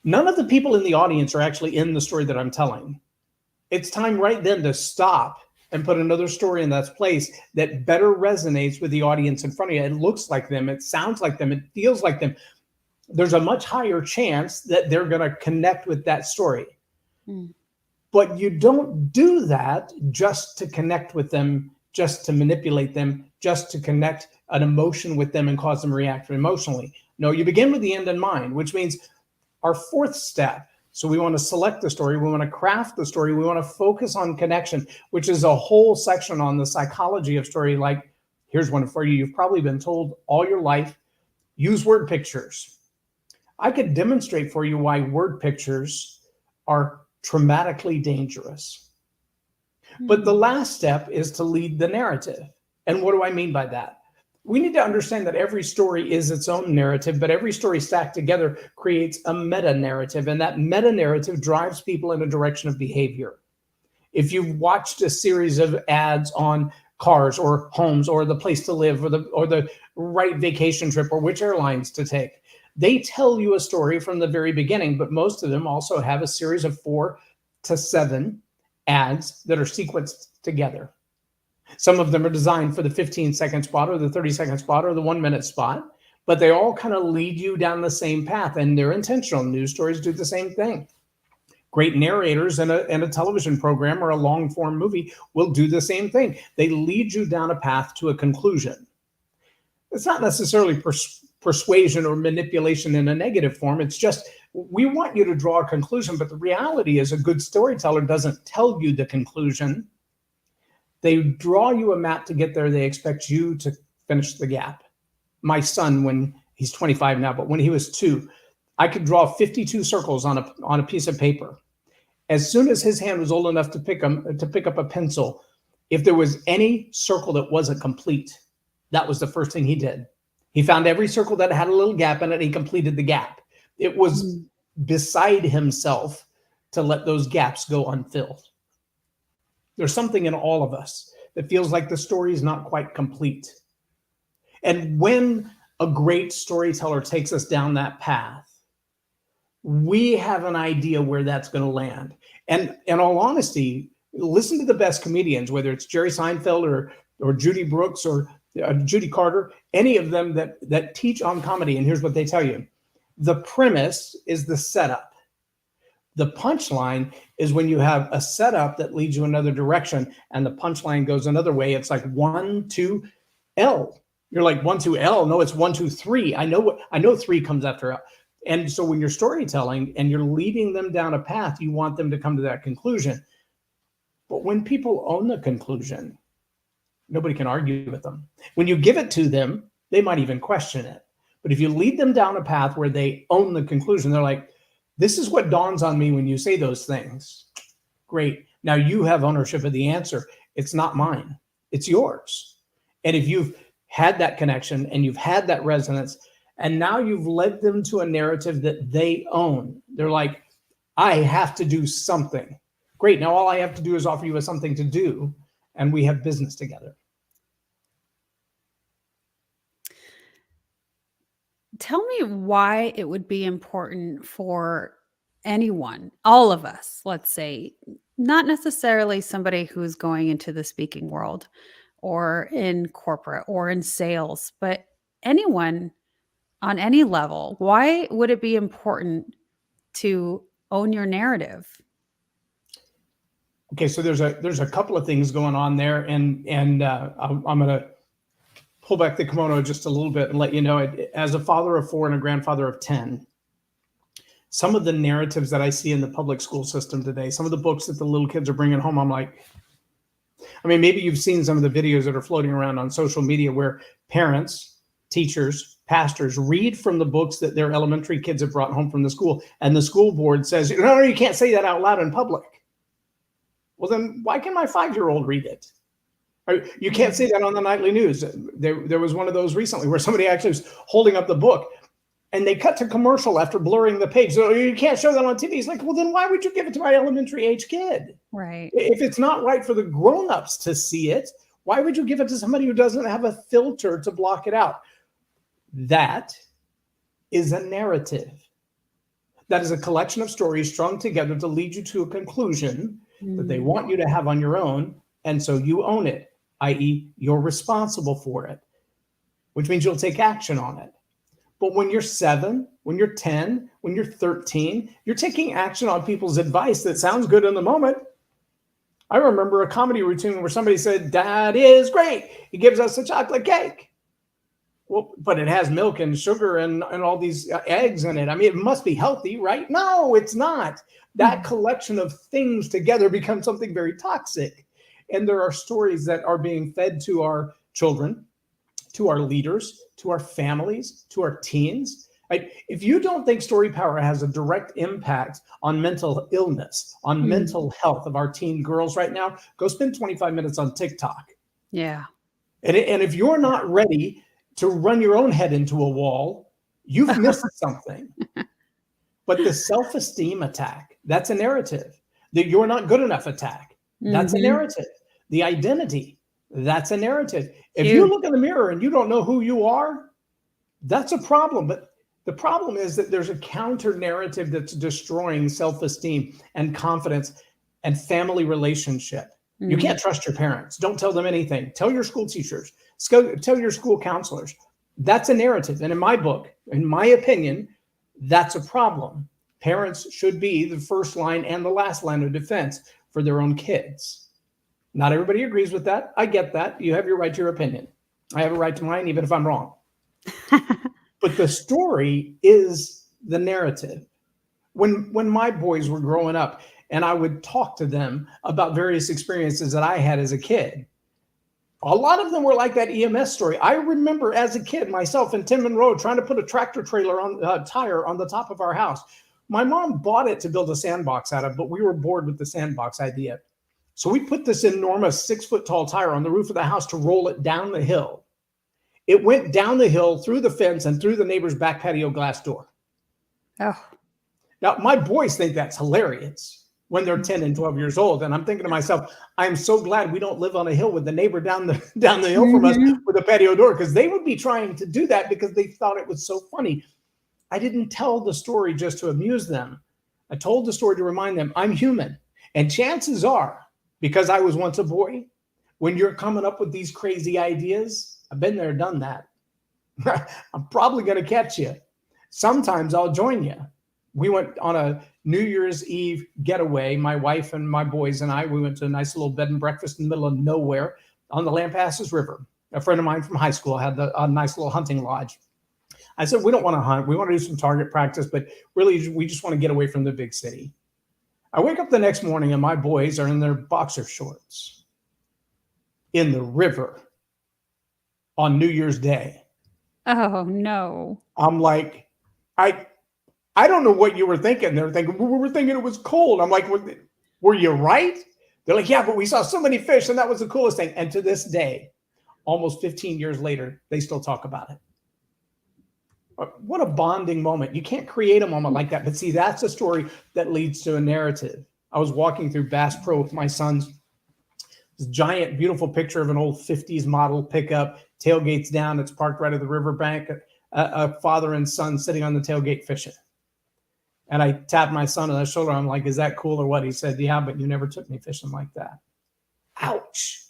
none of the people in the audience are actually in the story that I'm telling. It's time right then to stop and put another story in that place that better resonates with the audience in front of you. It looks like them, it sounds like them, it feels like them. There's a much higher chance that they're going to connect with that story. But you don't do that just to connect with them, just to manipulate them, just to connect an emotion with them and cause them to react emotionally. No, you begin with the end in mind, which means our 4th step. So we want to select the story. We want to craft the story. We want to focus on connection, which is a whole section on the psychology of story. Like, here's one for you. You've probably been told all your life, use word pictures. I could demonstrate for you why word pictures are traumatically dangerous. But the last step is to lead the narrative. And what do I mean by that? We need to understand that every story is its own narrative, but every story stacked together creates a meta narrative, and that meta narrative drives people in a direction of behavior. If you've watched a series of ads on cars or homes or the place to live or the right vacation trip or which airlines to take, they tell you a story from the very beginning, but most of them also have a series of 4 to 7 ads that are sequenced together. Some of them are designed for the 15-second spot or the 30-second spot or the 1-minute spot, but they all kind of lead you down the same path, and they're intentional. News stories do the same thing. Great narrators in a television program or a long-form movie will do the same thing. They lead you down a path to a conclusion. It's not necessarily persuasion or manipulation in a negative form. It's just, we want you to draw a conclusion, but the reality is a good storyteller doesn't tell you the conclusion. They draw you a map to get there. They expect you to finish the gap. My son, when he's 25 now, but when he was 2, I could draw 52 circles on a piece of paper. As soon as his hand was old enough to pick up a pencil, if there was any circle that wasn't complete, that was the first thing he did. He found every circle that had a little gap in it, and he completed the gap. It was beside himself to let those gaps go unfilled. There's something in all of us that feels like the story is not quite complete. And when a great storyteller takes us down that path, we have an idea where that's going to land. And in all honesty, listen to the best comedians, whether it's Jerry Seinfeld or Judy Brooks or Judy Carter, any of them that teach on comedy. And here's what they tell you. The premise is the setup. The punchline is when you have a setup that leads you another direction and the punchline goes another way. It's like 1, 2, L. You're like 1, 2, L. No, it's 1, 2, 3. I know 3 comes after L. And so when you're storytelling and you're leading them down a path, you want them to come to that conclusion. But when people own the conclusion, nobody can argue with them. When you give it to them, they might even question it. But if you lead them down a path where they own the conclusion, they're like, this is what dawns on me when you say those things. Great. Now you have ownership of the answer. It's not mine. It's yours. And if you've had that connection and you've had that resonance, and now you've led them to a narrative that they own. They're like, I have to do something. Great. Now all I have to do is offer you something to do, and we have business together. Tell me why it would be important for anyone, all of us, let's say, not necessarily somebody who's going into the speaking world or in corporate or in sales, but anyone on any level. Why would it be important to own your narrative? Okay, so there's a couple of things going on there, and I'm going to pull back the kimono just a little bit and let you know, as a father of 4 and a grandfather of 10, some of the narratives that I see in the public school system today, some of the books that the little kids are bringing home, I'm like, I mean, maybe you've seen some of the videos that are floating around on social media where parents, teachers, pastors read from the books that their elementary kids have brought home from the school, and the school board says, no, you can't say that out loud in public. Well, then why can my 5-year-old read it? You can't say that on the nightly news. There was one of those recently where somebody actually was holding up the book and they cut to commercial after blurring the page. So you can't show that on TV. It's like, well, then why would you give it to my elementary age kid? Right. If it's not right for the grown-ups to see it, why would you give it to somebody who doesn't have a filter to block it out? That is a narrative. That is a collection of stories strung together to lead you to a conclusion that they want you to have on your own. And so you own it, i.e. you're responsible for it, which means you'll take action on it. But when you're 7, when you're 10, when you're 13, you're taking action on people's advice that sounds good in the moment. I remember a comedy routine where somebody said, Dad is great. He gives us a chocolate cake. Well, but it has milk and sugar and all these eggs in it. I mean, it must be healthy, right? No, it's not. That collection of things together becomes something very toxic. And there are stories that are being fed to our children, to our leaders, to our families, to our teens. If you don't think StoryPower has a direct impact on mental illness, on mental health of our teen girls right now, go spend 25 minutes on TikTok. Yeah. And if you're not ready to run your own head into a wall, you've missed something. But the self-esteem attack, that's a narrative. The you're not good enough attack, that's a narrative. The identity, that's a narrative. If you look in the mirror and you don't know who you are, that's a problem. But the problem is that there's a counter narrative that's destroying self-esteem and confidence and family relationship. You can't trust your parents. Don't tell them anything. Tell your school teachers. Tell your school counselors. That's a narrative. And in my book, in my opinion, that's a problem. Parents should be the first line and the last line of defense for their own kids. Not everybody agrees with that. I get that. You have your right to your opinion. I have a right to mine, even if I'm wrong. But the story is the narrative. When my boys were growing up and I would talk to them about various experiences that I had as a kid, a lot of them were like that EMS story. I remember as a kid myself in Tin Monroe trying to put a tractor trailer on tire on the top of our house. My mom bought it to build a sandbox out of, but we were bored with the sandbox idea. So we put this enormous 6-foot tall tire on the roof of the house to roll it down the hill. It went down the hill through the fence and through the neighbor's back patio glass door. Oh. Now, my boys think that's hilarious. when they're 10 and 12 years old. And I'm thinking to myself, I'm so glad we don't live on a hill with the neighbor down the hill from us with a patio door, because they would be trying to do that because they thought it was so funny. I didn't tell the story just to amuse them. I told the story to remind them I'm human. And chances are, because I was once a boy, when you're coming up with these crazy ideas, I've been there, done that. I'm probably going to catch you. Sometimes I'll join you. We went on a New Year's Eve getaway. My wife and my boys and I, we went to a nice little bed and breakfast in the middle of nowhere on the Lampasas River. A friend of mine from high school had a nice little hunting lodge. I said, we don't want to hunt. We want to do some target practice, but really we just want to get away from the big city. I wake up the next morning and my boys are in their boxer shorts in the river on New Year's Day. Oh, no. I'm like, I don't know what you were thinking. They were thinking, we were thinking it was cold. I'm like, were you right? They're like, yeah, but we saw so many fish and that was the coolest thing. And to this day, almost 15 years later, they still talk about it. What a bonding moment. You can't create a moment like that. But see, that's a story that leads to a narrative. I was walking through Bass Pro with my sons. This giant, beautiful picture of an old 50s model pickup, tailgates down. It's parked right at the riverbank. A father and son sitting on the tailgate fishing. And I tapped my son on the shoulder. I'm like, is that cool or what? He said, yeah, but you never took me fishing like that. Ouch.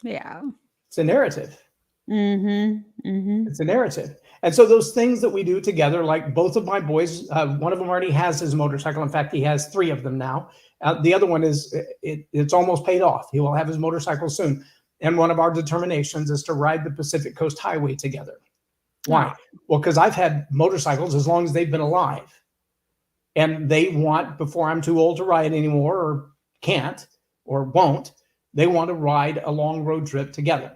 Yeah. It's a narrative. Mm-hmm. It's a narrative. And so those things that we do together, like both of my boys, one of them already has his motorcycle. In fact, he has 3 of them now. The other one is, it's almost paid off. He will have his motorcycle soon. And one of our determinations is to ride the Pacific Coast Highway together. Why? Well, because I've had motorcycles as long as they've been alive. And they want, before I'm too old to ride anymore or can't or won't, they want to ride a long road trip together.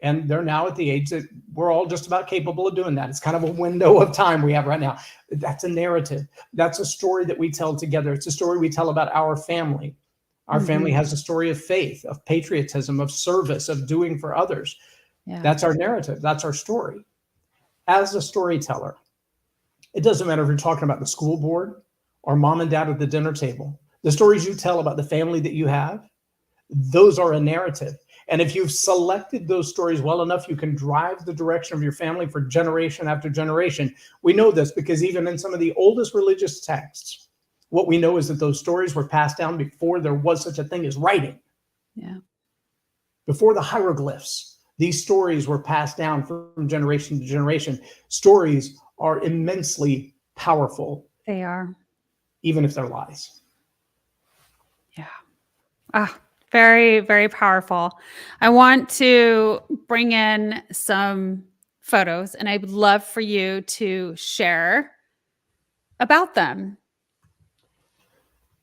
And they're now at the age that we're all just about capable of doing that. It's kind of a window of time we have right now. That's a narrative. That's a story that we tell together. It's a story we tell about our family. Our family has a story of faith, of patriotism, of service, of doing for others. Yeah. That's our narrative. That's our story. As a storyteller, it doesn't matter if you're talking about the school board or mom and dad at the dinner table. The stories you tell about the family that you have, those are a narrative. And if you've selected those stories well enough, you can drive the direction of your family for generation after generation. We know this because even in some of the oldest religious texts, what we know is that those stories were passed down before there was such a thing as writing. Yeah. Before the hieroglyphs, these stories were passed down from generation to generation. Stories are immensely powerful. They are. Even if they're lies. Yeah. Very, very powerful. I want to bring in some photos and I would love for you to share about them.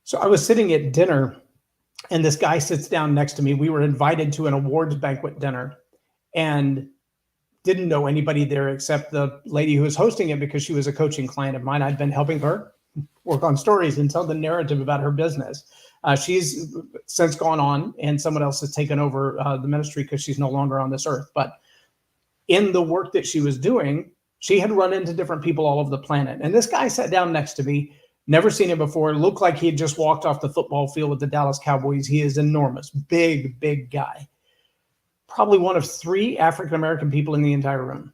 So I was sitting at dinner and this guy sits down next to me. We were invited to an awards banquet dinner and didn't know anybody there except the lady who was hosting it because she was a coaching client of mine. I'd been helping her work on stories and tell the narrative about her business. She's since gone on and someone else has taken over the ministry because she's no longer on this earth. But in the work that she was doing, she had run into different people all over the planet. And this guy sat down next to me, never seen him before, looked like he had just walked off the football field with the Dallas Cowboys. He is enormous, big, big guy. Probably one of 3 African-American people in the entire room.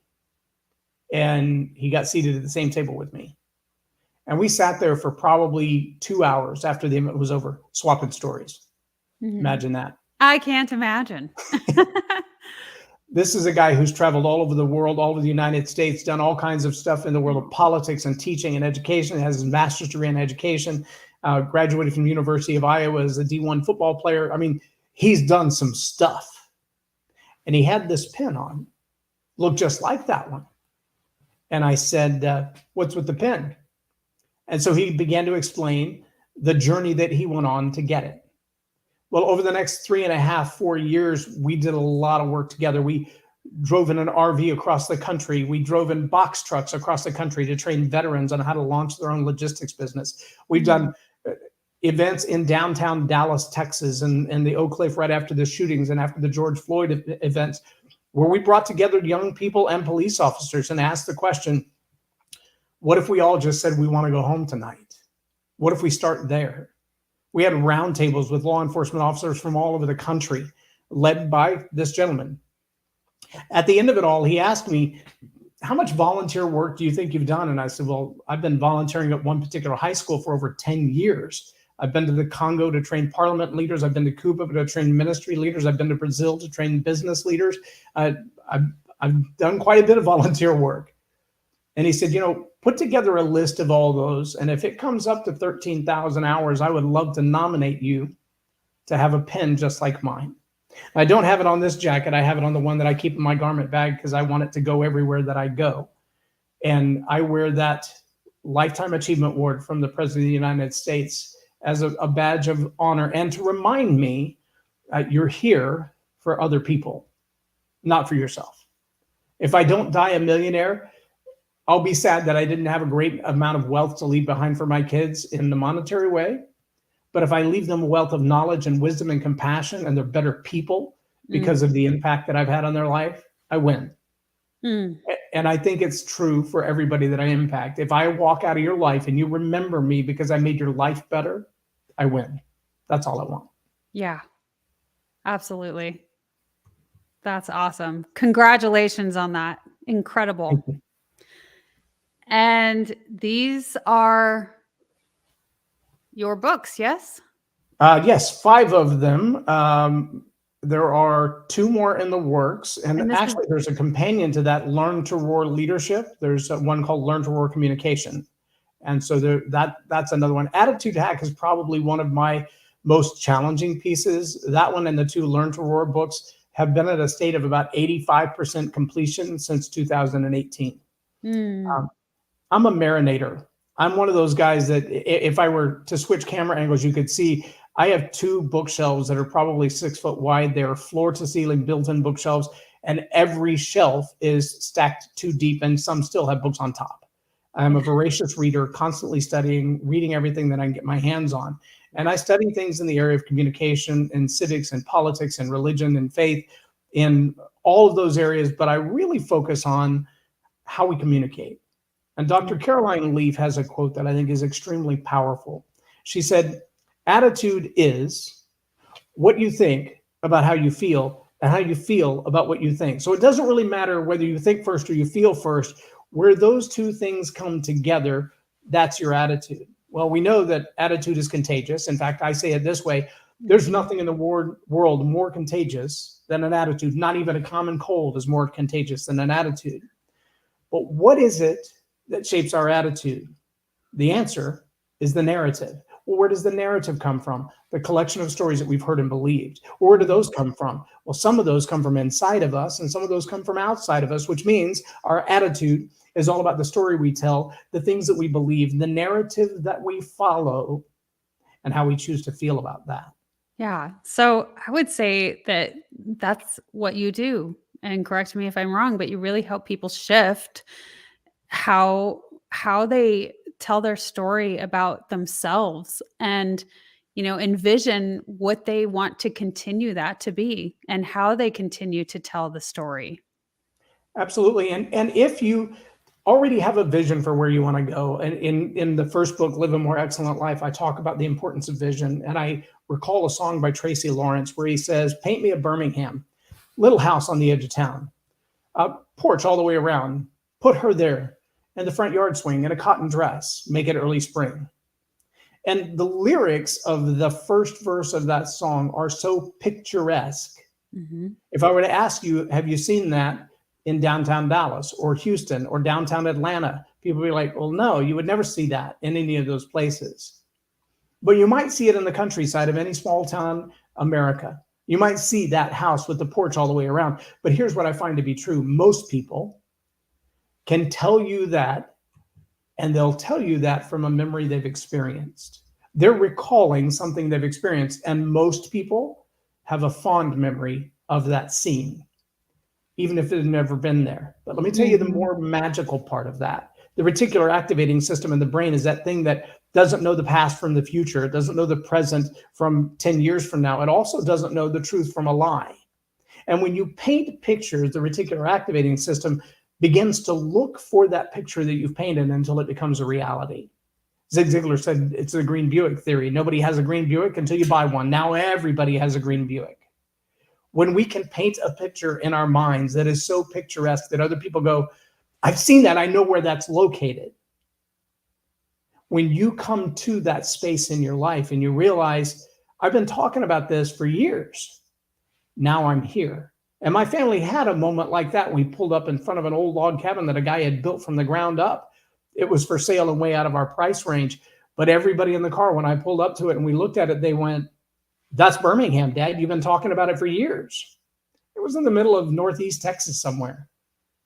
And he got seated at the same table with me. And we sat there for probably 2 hours after the event was over, swapping stories. Imagine that. I can't imagine. This is a guy who's traveled all over the world, all over the United States, done all kinds of stuff in the world of politics and teaching and education, has his master's degree in education, graduated from the University of Iowa as a D1 football player. I mean, he's done some stuff. And he had this pin on, looked just like that one. And I said, what's with the pin? And so he began to explain the journey that he went on to get it. Well, over the next 3.5, 4 years, we did a lot of work together. We drove in an RV across the country. We drove in box trucks across the country to train veterans on how to launch their own logistics business. We've done events in downtown Dallas, Texas, and the Oak Cliff right after the shootings and after the George Floyd events, where we brought together young people and police officers and asked the question, what if we all just said we want to go home tonight? What if we start there? We had roundtables with law enforcement officers from all over the country, led by this gentleman. At the end of it all, he asked me, how much volunteer work do you think you've done? And I said, well, I've been volunteering at one particular high school for over 10 years. I've been to the Congo to train parliament leaders. I've been to Cuba to train ministry leaders. I've been to Brazil to train business leaders. I've done quite a bit of volunteer work. And he said, put together a list of all those. And if it comes up to 13,000 hours, I would love to nominate you to have a pen just like mine. I don't have it on this jacket. I have it on the one that I keep in my garment bag because I want it to go everywhere that I go. And I wear that Lifetime Achievement Award from the President of the United States as a badge of honor and to remind me you're here for other people, not for yourself. If I don't die a millionaire, I'll be sad that I didn't have a great amount of wealth to leave behind for my kids in the monetary way. But if I leave them a wealth of knowledge and wisdom and compassion, and they're better people because of the impact that I've had on their life, I win. And I think it's true for everybody that I impact. If I walk out of your life and you remember me because I made your life better, I win. That's all I want. Yeah, absolutely. That's awesome. Congratulations on that. Incredible. And these are your books, yes? Yes, 5 of them. There are 2 more in the works. And actually, there's a companion to that, Learn to Roar Leadership. There's one called Learn to Roar Communication. And so that's another one. Attitude Hack is probably one of my most challenging pieces. That one and the 2 Learn to Roar books have been at a state of about 85% completion since 2018. I'm a marinator. I'm one of those guys that if I were to switch camera angles, you could see I have 2 bookshelves that are probably 6 foot wide. They're floor to ceiling built-in bookshelves, and every shelf is stacked 2 deep, and some still have books on top. I'm a voracious reader, constantly studying, reading everything that I can get my hands on. And I study things in the area of communication and civics and politics and religion and faith in all of those areas, but I really focus on how we communicate. And Dr. Caroline Leaf has a quote that I think is extremely powerful. She said, attitude is what you think about how you feel and how you feel about what you think. So it doesn't really matter whether you think first or you feel first. Where those 2 things come together, that's your attitude. Well, we know that attitude is contagious. In fact, I say it this way, there's nothing in the world more contagious than an attitude. Not even a common cold is more contagious than an attitude. But what is it that shapes our attitude? The answer is the narrative. Well, where does the narrative come from? The collection of stories that we've heard and believed. Well, where do those come from? Well, some of those come from inside of us and some of those come from outside of us, which means our attitude is all about the story we tell, the things that we believe, the narrative that we follow, and how we choose to feel about that. Yeah. So I would say that that's what you do. And correct me if I'm wrong, but you really help people shift how they tell their story about themselves and, envision what they want to continue that to be and how they continue to tell the story. Absolutely. And if you already have a vision for where you want to go, and in the first book, Live a More Excellent Life, I talk about the importance of vision. And I recall a song by Tracy Lawrence where he says, paint me a Birmingham, little house on the edge of town, a porch all the way around, put her there, and the front yard swing in a cotton dress, make it early spring. And the lyrics of the first verse of that song are so picturesque. If I were to ask you, have you seen that in downtown Dallas or Houston or downtown Atlanta? People would be like, well, no, you would never see that in any of those places. But you might see it in the countryside of any small town, America. You might see that house with the porch all the way around. But here's what I find to be true. Most people can tell you that, and they'll tell you that from a memory they've experienced. They're recalling something they've experienced, and most people have a fond memory of that scene, even if they've never been there. But let me tell you the more magical part of that. The reticular activating system in the brain is that thing that doesn't know the past from the future. It doesn't know the present from 10 years from now. It also doesn't know the truth from a lie. And when you paint pictures, the reticular activating system begins to look for that picture that you've painted until it becomes a reality. Zig Ziglar said it's the green Buick theory. Nobody has a green Buick until you buy one. Now everybody has a green Buick. When we can paint a picture in our minds that is so picturesque that other people go, I've seen that, I know where that's located. When you come to that space in your life and you realize, I've been talking about this for years. Now I'm here. And my family had a moment like that. We pulled up in front of an old log cabin that a guy had built from the ground up. It was for sale and way out of our price range. But everybody in the car, when I pulled up to it and we looked at it, they went, that's Birmingham, Dad. You've been talking about it for years. It was in the middle of Northeast Texas somewhere.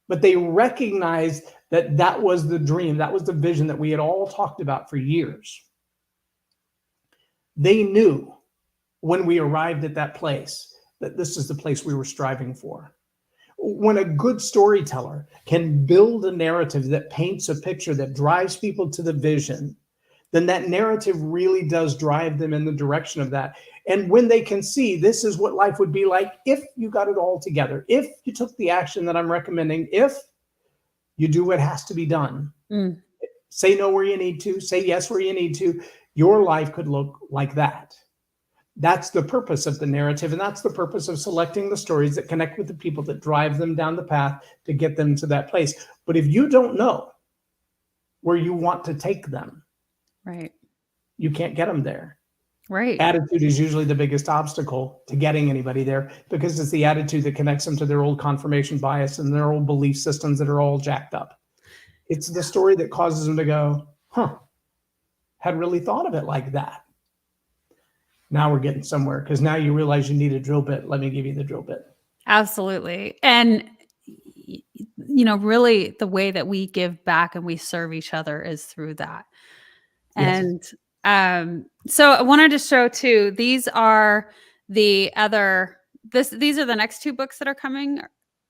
But they recognized that that was the dream. That was the vision that we had all talked about for years. They knew when we arrived at that place that this is the place we were striving for. When a good storyteller can build a narrative that paints a picture that drives people to the vision, then that narrative really does drive them in the direction of that. And when they can see this is what life would be like if you got it all together, if you took the action that I'm recommending, if you do what has to be done, say no where you need to, say yes where you need to, your life could look like that. That's the purpose of the narrative. And that's the purpose of selecting the stories that connect with the people that drive them down the path to get them to that place. But if you don't know where you want to take them, right, you can't get them there. Right. Attitude is usually the biggest obstacle to getting anybody there, because it's the attitude that connects them to their old confirmation bias and their old belief systems that are all jacked up. It's the story that causes them to go, hadn't really thought of it like that. Now we're getting somewhere, because now you realize you need a drill bit. Let me give you the drill bit. Absolutely. And, you know, really the way that we give back and we serve each other is through that. Yes. And so I wanted to show too, these are the next two books that are coming,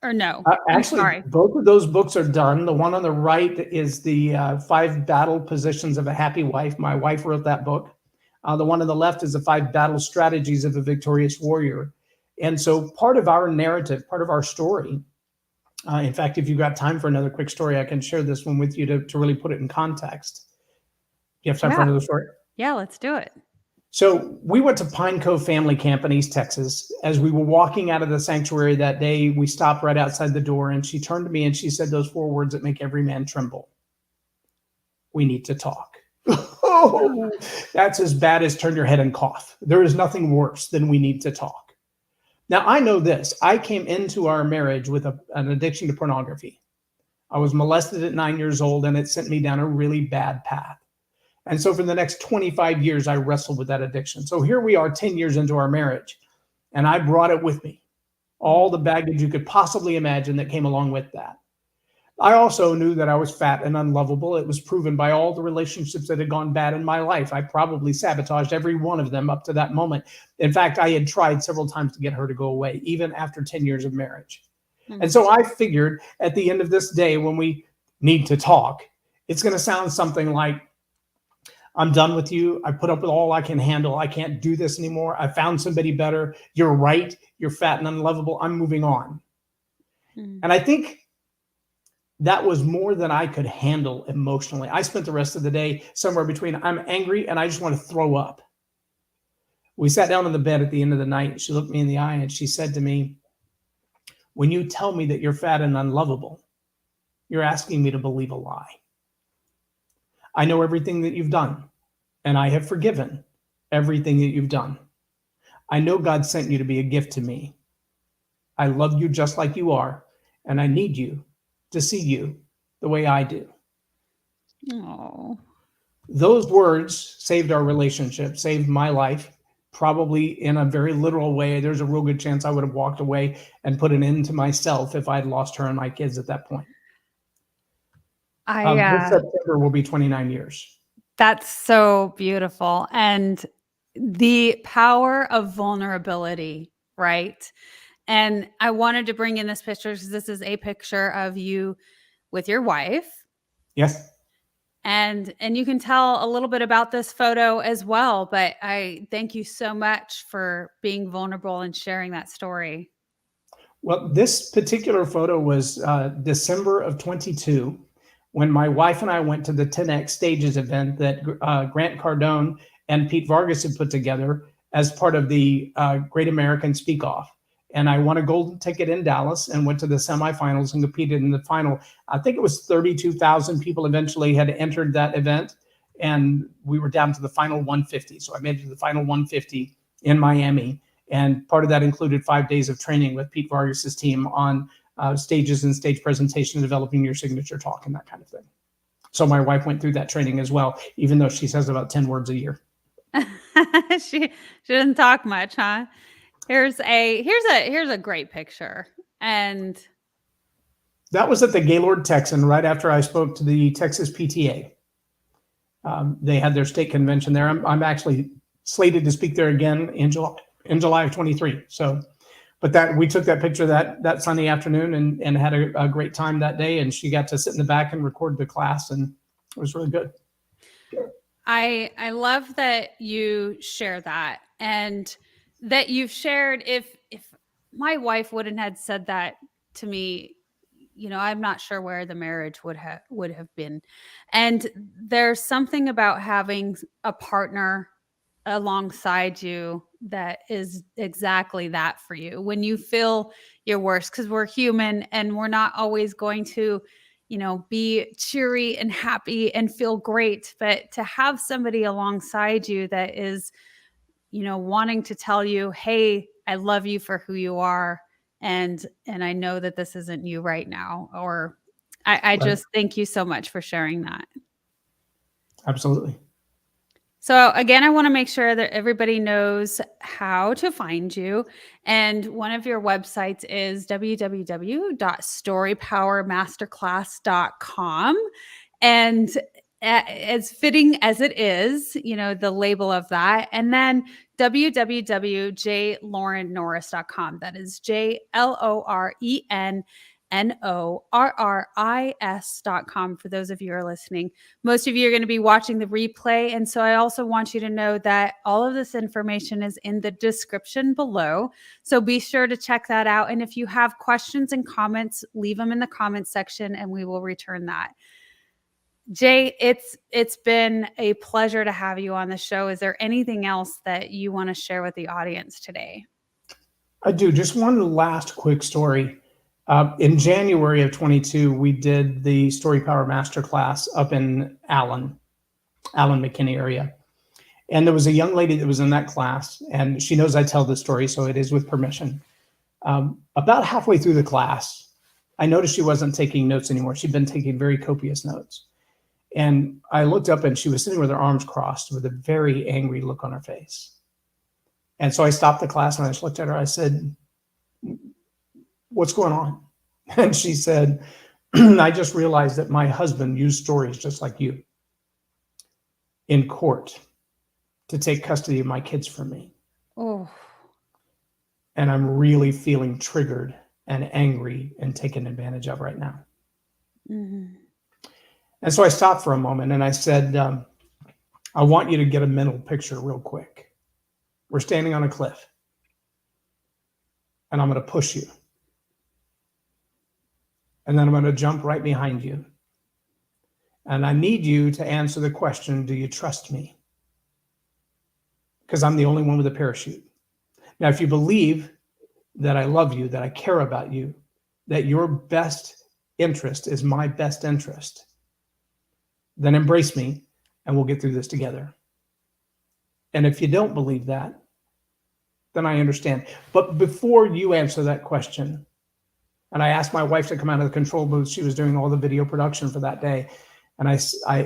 or no? Actually, both of those books are done. The one on the right is the 5 Battle Positions of a Happy Wife. My wife wrote that book. The one on the left is the 5 Battle Strategies of a Victorious Warrior. And so part of our narrative, part of our story, in fact, if you've got time for another quick story, I can share this one with you to really put it in context. You have time for another story? Yeah, let's do it. So we went to Pine Cove Family Camp in East Texas. As we were walking out of the sanctuary that day, we stopped right outside the door, and she turned to me and she said those 4 words that make every man tremble. We need to talk. Oh, that's as bad as turn your head and cough. There is nothing worse than we need to talk. Now, I know this. I came into our marriage with an addiction to pornography. I was molested at 9 years old, and it sent me down a really bad path. And so for the next 25 years, I wrestled with that addiction. So here we are 10 years into our marriage, and I brought it with me. All the baggage you could possibly imagine that came along with that. I also knew that I was fat and unlovable. It was proven by all the relationships that had gone bad in my life. I probably sabotaged every one of them up to that moment. In fact, I had tried several times to get her to go away, even after 10 years of marriage. And so I figured at the end of this day, when we need to talk, it's going to sound something like, I'm done with you. I put up with all I can handle. I can't do this anymore. I found somebody better. You're right. You're fat and unlovable. I'm moving on. And I think that was more than I could handle emotionally. I spent the rest of the day somewhere between I'm angry and I just want to throw up. We sat down on the bed at the end of the night. She looked me in the eye and she said to me, when you tell me that you're fat and unlovable, you're asking me to believe a lie. I know everything that you've done, and I have forgiven everything that you've done. I know God sent you to be a gift to me. I love you just like you are, and I need you to see you the way I do. Oh. Those words saved our relationship, saved my life, probably in a very literal way. There's a real good chance I would have walked away and put an end to myself if I had lost her and my kids at that point. This September will be 29 years. That's so beautiful. And the power of vulnerability, right? And I wanted to bring in this picture because this is a picture of you with your wife. Yes. And you can tell a little bit about this photo as well, but I thank you so much for being vulnerable and sharing that story. Well, this particular photo was December of 22. when my wife and I went to the 10X Stages event that Grant Cardone and Pete Vargas had put together as part of the Great American Speak Off. And I won a golden ticket in Dallas and went to the semifinals and competed in the final. I think it was 32,000 people eventually had entered that event. And we were down to the final 150. So I made it to the final 150 in Miami. And part of that included 5 days of training with Pete Vargas's team on stages and stage presentation, developing your signature talk and that kind of thing. So my wife went through that training as well, even though she says about 10 words a year. she doesn't talk much, huh? Here's a great picture. And that was at the Gaylord Texan right after I spoke to the Texas PTA. They had their state convention there. I'm actually slated to speak there again in July of 23. So, but we took that picture that Sunday afternoon and had a great time that day. And she got to sit in the back and record the class, and it was really good. I love that you share that, and that you've shared. If my wife wouldn't have said that to me, I'm not sure where the marriage would have been. And there's something about having a partner alongside you that is exactly that for you when you feel your worst, because we're human and we're not always going to be cheery and happy and feel great, but to have somebody alongside you that is wanting to tell you, hey, I love you for who you are, and I know that this isn't you right now. Or I just thank you so much for sharing that. Absolutely. So again, I want to make sure that everybody knows how to find you. And one of your websites is www.storypowermasterclass.com. And as fitting as it is, the label of that. And then www.jlorennorris.com. That is JLORENNORRIS.com for those of you who are listening. Most of you are going to be watching the replay. And so I also want you to know that all of this information is in the description below. So be sure to check that out. And if you have questions and comments, leave them in the comments section and we will return that. Jay, it's been a pleasure to have you on the show. Is there anything else that you want to share with the audience today? I do. Just one last quick story. In January of 22, we did the StoryPower Masterclass up in Allen, McKinney area. And there was a young lady that was in that class, and she knows I tell this story, so it is with permission. About halfway through the class, I noticed she wasn't taking notes anymore. She'd been taking very copious notes. And I looked up and she was sitting with her arms crossed with a very angry look on her face. And so I stopped the class and I just looked at her. I said, "What's going on?" And she said, "I just realized that my husband used stories just like you in court to take custody of my kids from me. Oh. And I'm really feeling triggered and angry and taken advantage of right now." Mm-hmm. And so I stopped for a moment and I said, "I want you to get a mental picture real quick. We're standing on a cliff and I'm going to push you. And then I'm going to jump right behind you. And I need you to answer the question, do you trust me? Because I'm the only one with a parachute. Now, if you believe that I love you, that I care about you, that your best interest is my best interest, then embrace me and we'll get through this together. And if you don't believe that, then I understand. But before you answer that question," and I asked my wife to come out of the control booth. She was doing all the video production for that day. And I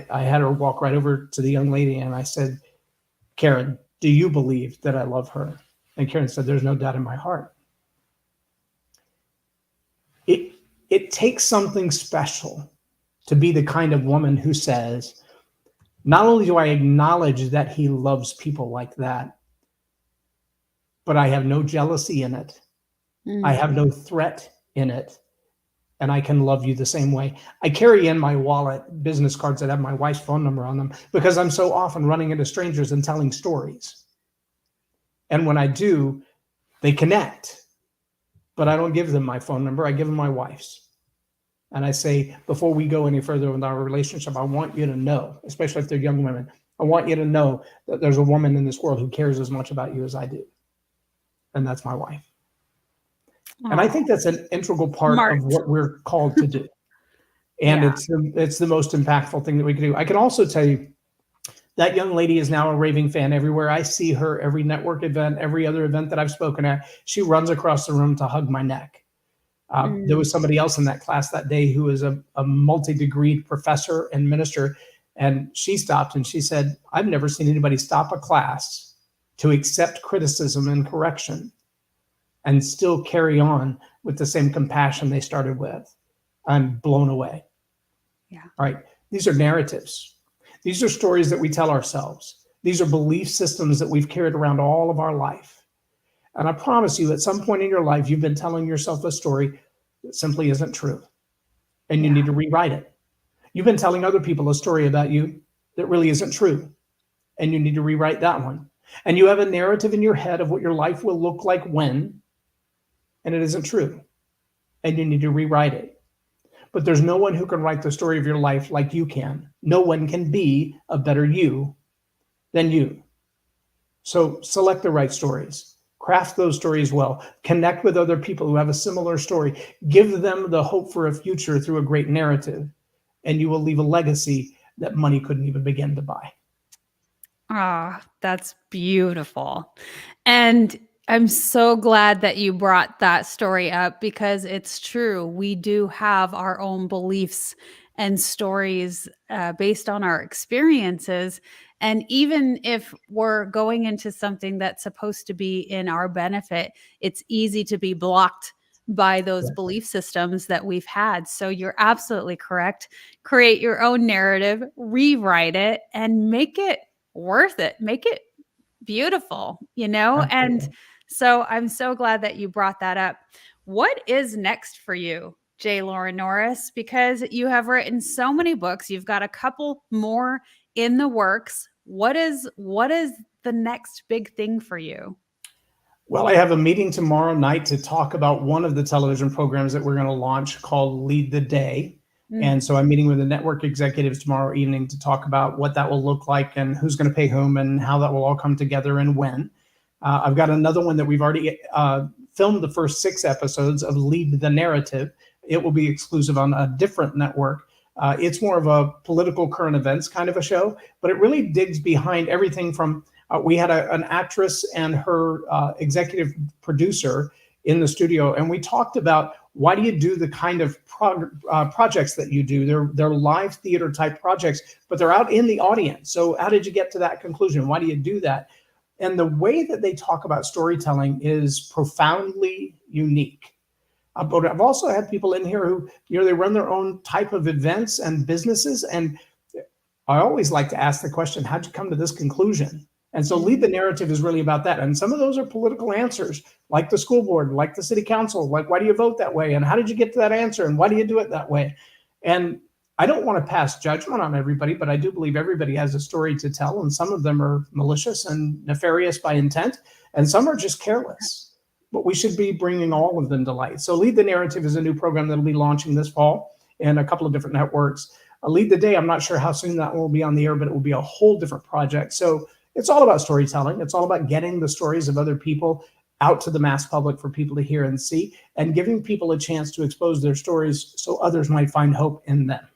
had her walk right over to the young lady and I said, "Karen, do you believe that I love her?" And Karen said, "There's no doubt in my heart." It takes something special to be the kind of woman who says, not only do I acknowledge that he loves people like that, but I have no jealousy in it. Mm-hmm. I have no threat in it. And I can love you the same way. I carry in my wallet business cards that have my wife's phone number on them because I'm so often running into strangers and telling stories. And when I do, they connect. But I don't give them my phone number. I give them my wife's. And I say, before we go any further with our relationship, I want you to know, especially if they're young women, I want you to know that there's a woman in this world who cares as much about you as I do. And that's my wife. And I think that's an integral part Smart. of what we're called to do. And Yeah. it's the most impactful thing that we can do. I can also tell you that young lady is now a raving fan everywhere. I see her every network event, every other event that I've spoken at. She runs across the room to hug my neck. There was somebody else in that class that day who is a multi-degreed professor and minister. And she stopped and she said, I've never seen anybody stop a class to accept criticism and correction and still carry on with the same compassion they started with. I'm blown away. Yeah. Right. These are narratives. These are stories that we tell ourselves. These are belief systems that we've carried around all of our life. And I promise you, at some point in your life, you've been telling yourself a story that simply isn't true. And you need to rewrite it. You've been telling other people a story about you that really isn't true. And you need to rewrite that one. And you have a narrative in your head of what your life will look like when, and it isn't true. And you need to rewrite it. But there's no one who can write the story of your life like you can. No one can be a better you than you. So select the right stories. Craft those stories well. Connect with other people who have a similar story. Give them the hope for a future through a great narrative. And you will leave a legacy that money couldn't even begin to buy. Ah, that's beautiful. And I'm so glad that you brought that story up because it's true. We do have our own beliefs and stories based on our experiences. And even if we're going into something that's supposed to be in our benefit, it's easy to be blocked by those belief systems that we've had. So you're absolutely correct. Create your own narrative, rewrite it, and make it worth it. Make it beautiful, you know? Absolutely. And so I'm so glad that you brought that up. What is next for you, J. Loren Norris? Because you have written so many books. You've got a couple more in the works. What is the next big thing for you? Well, I have a meeting tomorrow night to talk about one of the television programs that we're going to launch called Lead the Day. And so I'm meeting with the network executives tomorrow evening to talk about what that will look like and who's going to pay whom and how that will all come together and when. I've got another one that we've already filmed the first 6 episodes of Lead the Narrative. It will be exclusive on a different network. It's more of a political current events kind of a show, but it really digs behind everything from we had an actress and her executive producer in the studio, and we talked about why do you do the kind of projects that you do? They're live theater type projects, but they're out in the audience. So how did you get to that conclusion? Why do you do that? And the way that they talk about storytelling is profoundly unique. But I've also had people in here who, they run their own type of events and businesses. And I always like to ask the question, how'd you come to this conclusion? And so Lead the Narrative is really about that. And some of those are political answers, like the school board, like the city council, like why do you vote that way? And how did you get to that answer? And why do you do it that way? And I don't want to pass judgment on everybody, but I do believe everybody has a story to tell. And some of them are malicious and nefarious by intent. And some are just careless. But we should be bringing all of them to light. So Lead the Narrative is a new program that'll be launching this fall in a couple of different networks. Lead the Day, I'm not sure how soon that will be on the air, but it will be a whole different project. So it's all about storytelling. It's all about getting the stories of other people out to the mass public for people to hear and see, and giving people a chance to expose their stories so others might find hope in them.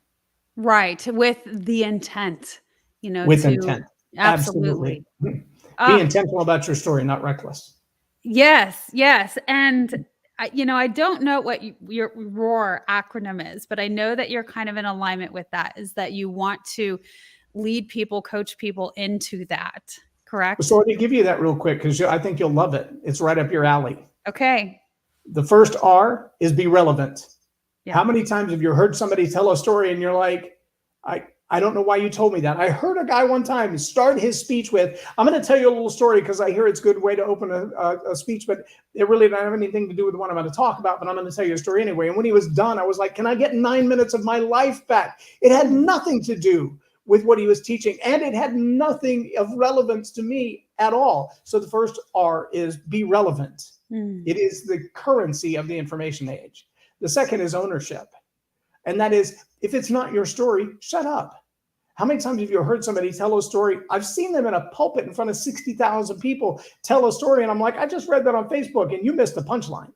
Right. With the intent, With intent. Absolutely. Be Ah, intentional about your story, not reckless. yes, yes. And I don't know what your ROAR acronym is, but I know that you're kind of in alignment with that, is that you want to lead people, coach people into that, correct? So let me give you that real quick because I think you'll love it. It's right up your alley. Okay. The first R is be relevant. Yeah. How many times have you heard somebody tell a story and you're like, I don't know why you told me that. I heard a guy one time start his speech with, I'm going to tell you a little story because I hear it's a good way to open a speech, but it really doesn't have anything to do with what I'm going to talk about, but I'm going to tell you a story anyway. And when he was done, I was like, can I get 9 minutes of my life back? It had nothing to do with what he was teaching, and it had nothing of relevance to me at all. So the first R is be relevant. It is the currency of the information age. The second is ownership. And that is, if it's not your story, shut up. How many times have you heard somebody tell a story? I've seen them in a pulpit in front of 60,000 people tell a story, and I'm like, I just read that on Facebook, and you missed the punchline.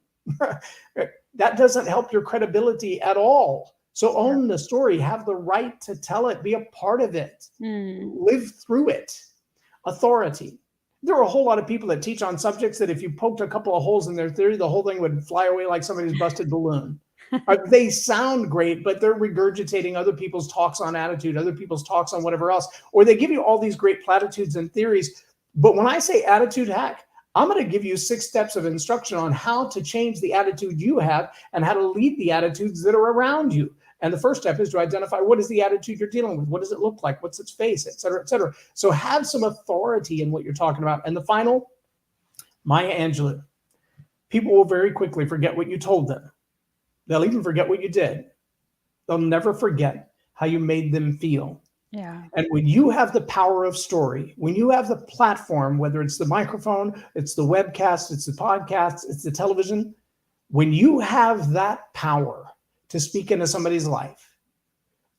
That doesn't help your credibility at all. So own the story, have the right to tell it, be a part of it, live through it. Authority. There are a whole lot of people that teach on subjects that if you poked a couple of holes in their theory, the whole thing would fly away like somebody's busted balloon. They sound great, but they're regurgitating other people's talks on attitude, other people's talks on whatever else, or they give you all these great platitudes and theories. But when I say attitude hack, I'm going to give you 6 steps of instruction on how to change the attitude you have and how to lead the attitudes that are around you. And the first step is to identify what is the attitude you're dealing with? What does it look like? What's its face, et cetera, et cetera. So have some authority in what you're talking about. And the final, Maya Angelou. People will very quickly forget what you told them. They'll even forget what you did. They'll never forget how you made them feel. Yeah. And when you have the power of story, when you have the platform, whether it's the microphone, it's the webcast, it's the podcast, it's the television, when you have that power to speak into somebody's life,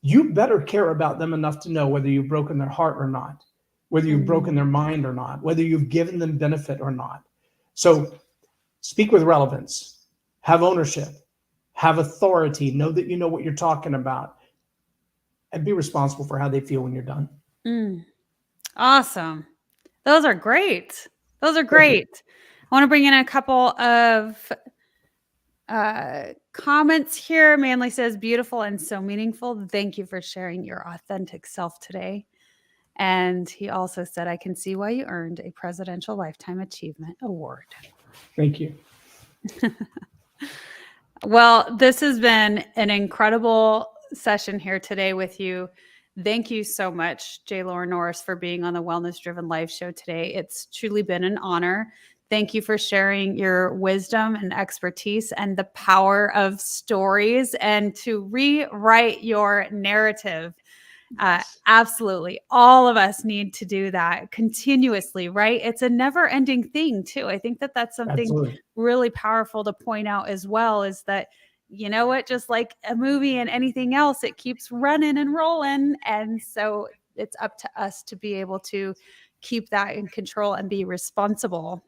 you better care about them enough to know whether you've broken their heart or not, whether you've broken their mind or not, whether you've given them benefit or not. So speak with relevance, have ownership, have authority, know that you know what you're talking about, and be responsible for how they feel when you're done. Awesome. Those are great. Those are great. I want to bring in a couple of comments here. Manley says, beautiful and so meaningful. Thank you for sharing your authentic self today. And he also said, I can see why you earned a Presidential Lifetime Achievement Award. Thank you. Well, this has been an incredible session here today with you. Thank you so much, J. Loren Norris, for being on the Wellness Driven Life Show today. It's truly been an honor. Thank you for sharing your wisdom and expertise and the power of stories and to rewrite your narrative. Absolutely. All of us need to do that continuously, right? It's a never ending thing too. I think that that's something really powerful to point out as well, is that, you know what, just like a movie and anything else, it keeps running and rolling. And so it's up to us to be able to keep that in control and be responsible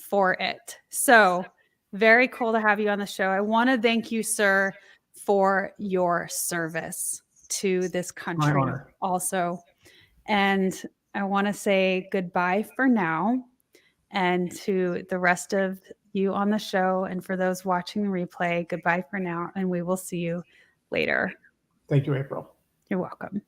for it. So very cool to have you on the show. I want to thank you, sir, for your service to this country also. And I want to say goodbye for now. And to the rest of you on the show and for those watching the replay, goodbye for now. And we will see you later. Thank you, April. You're welcome.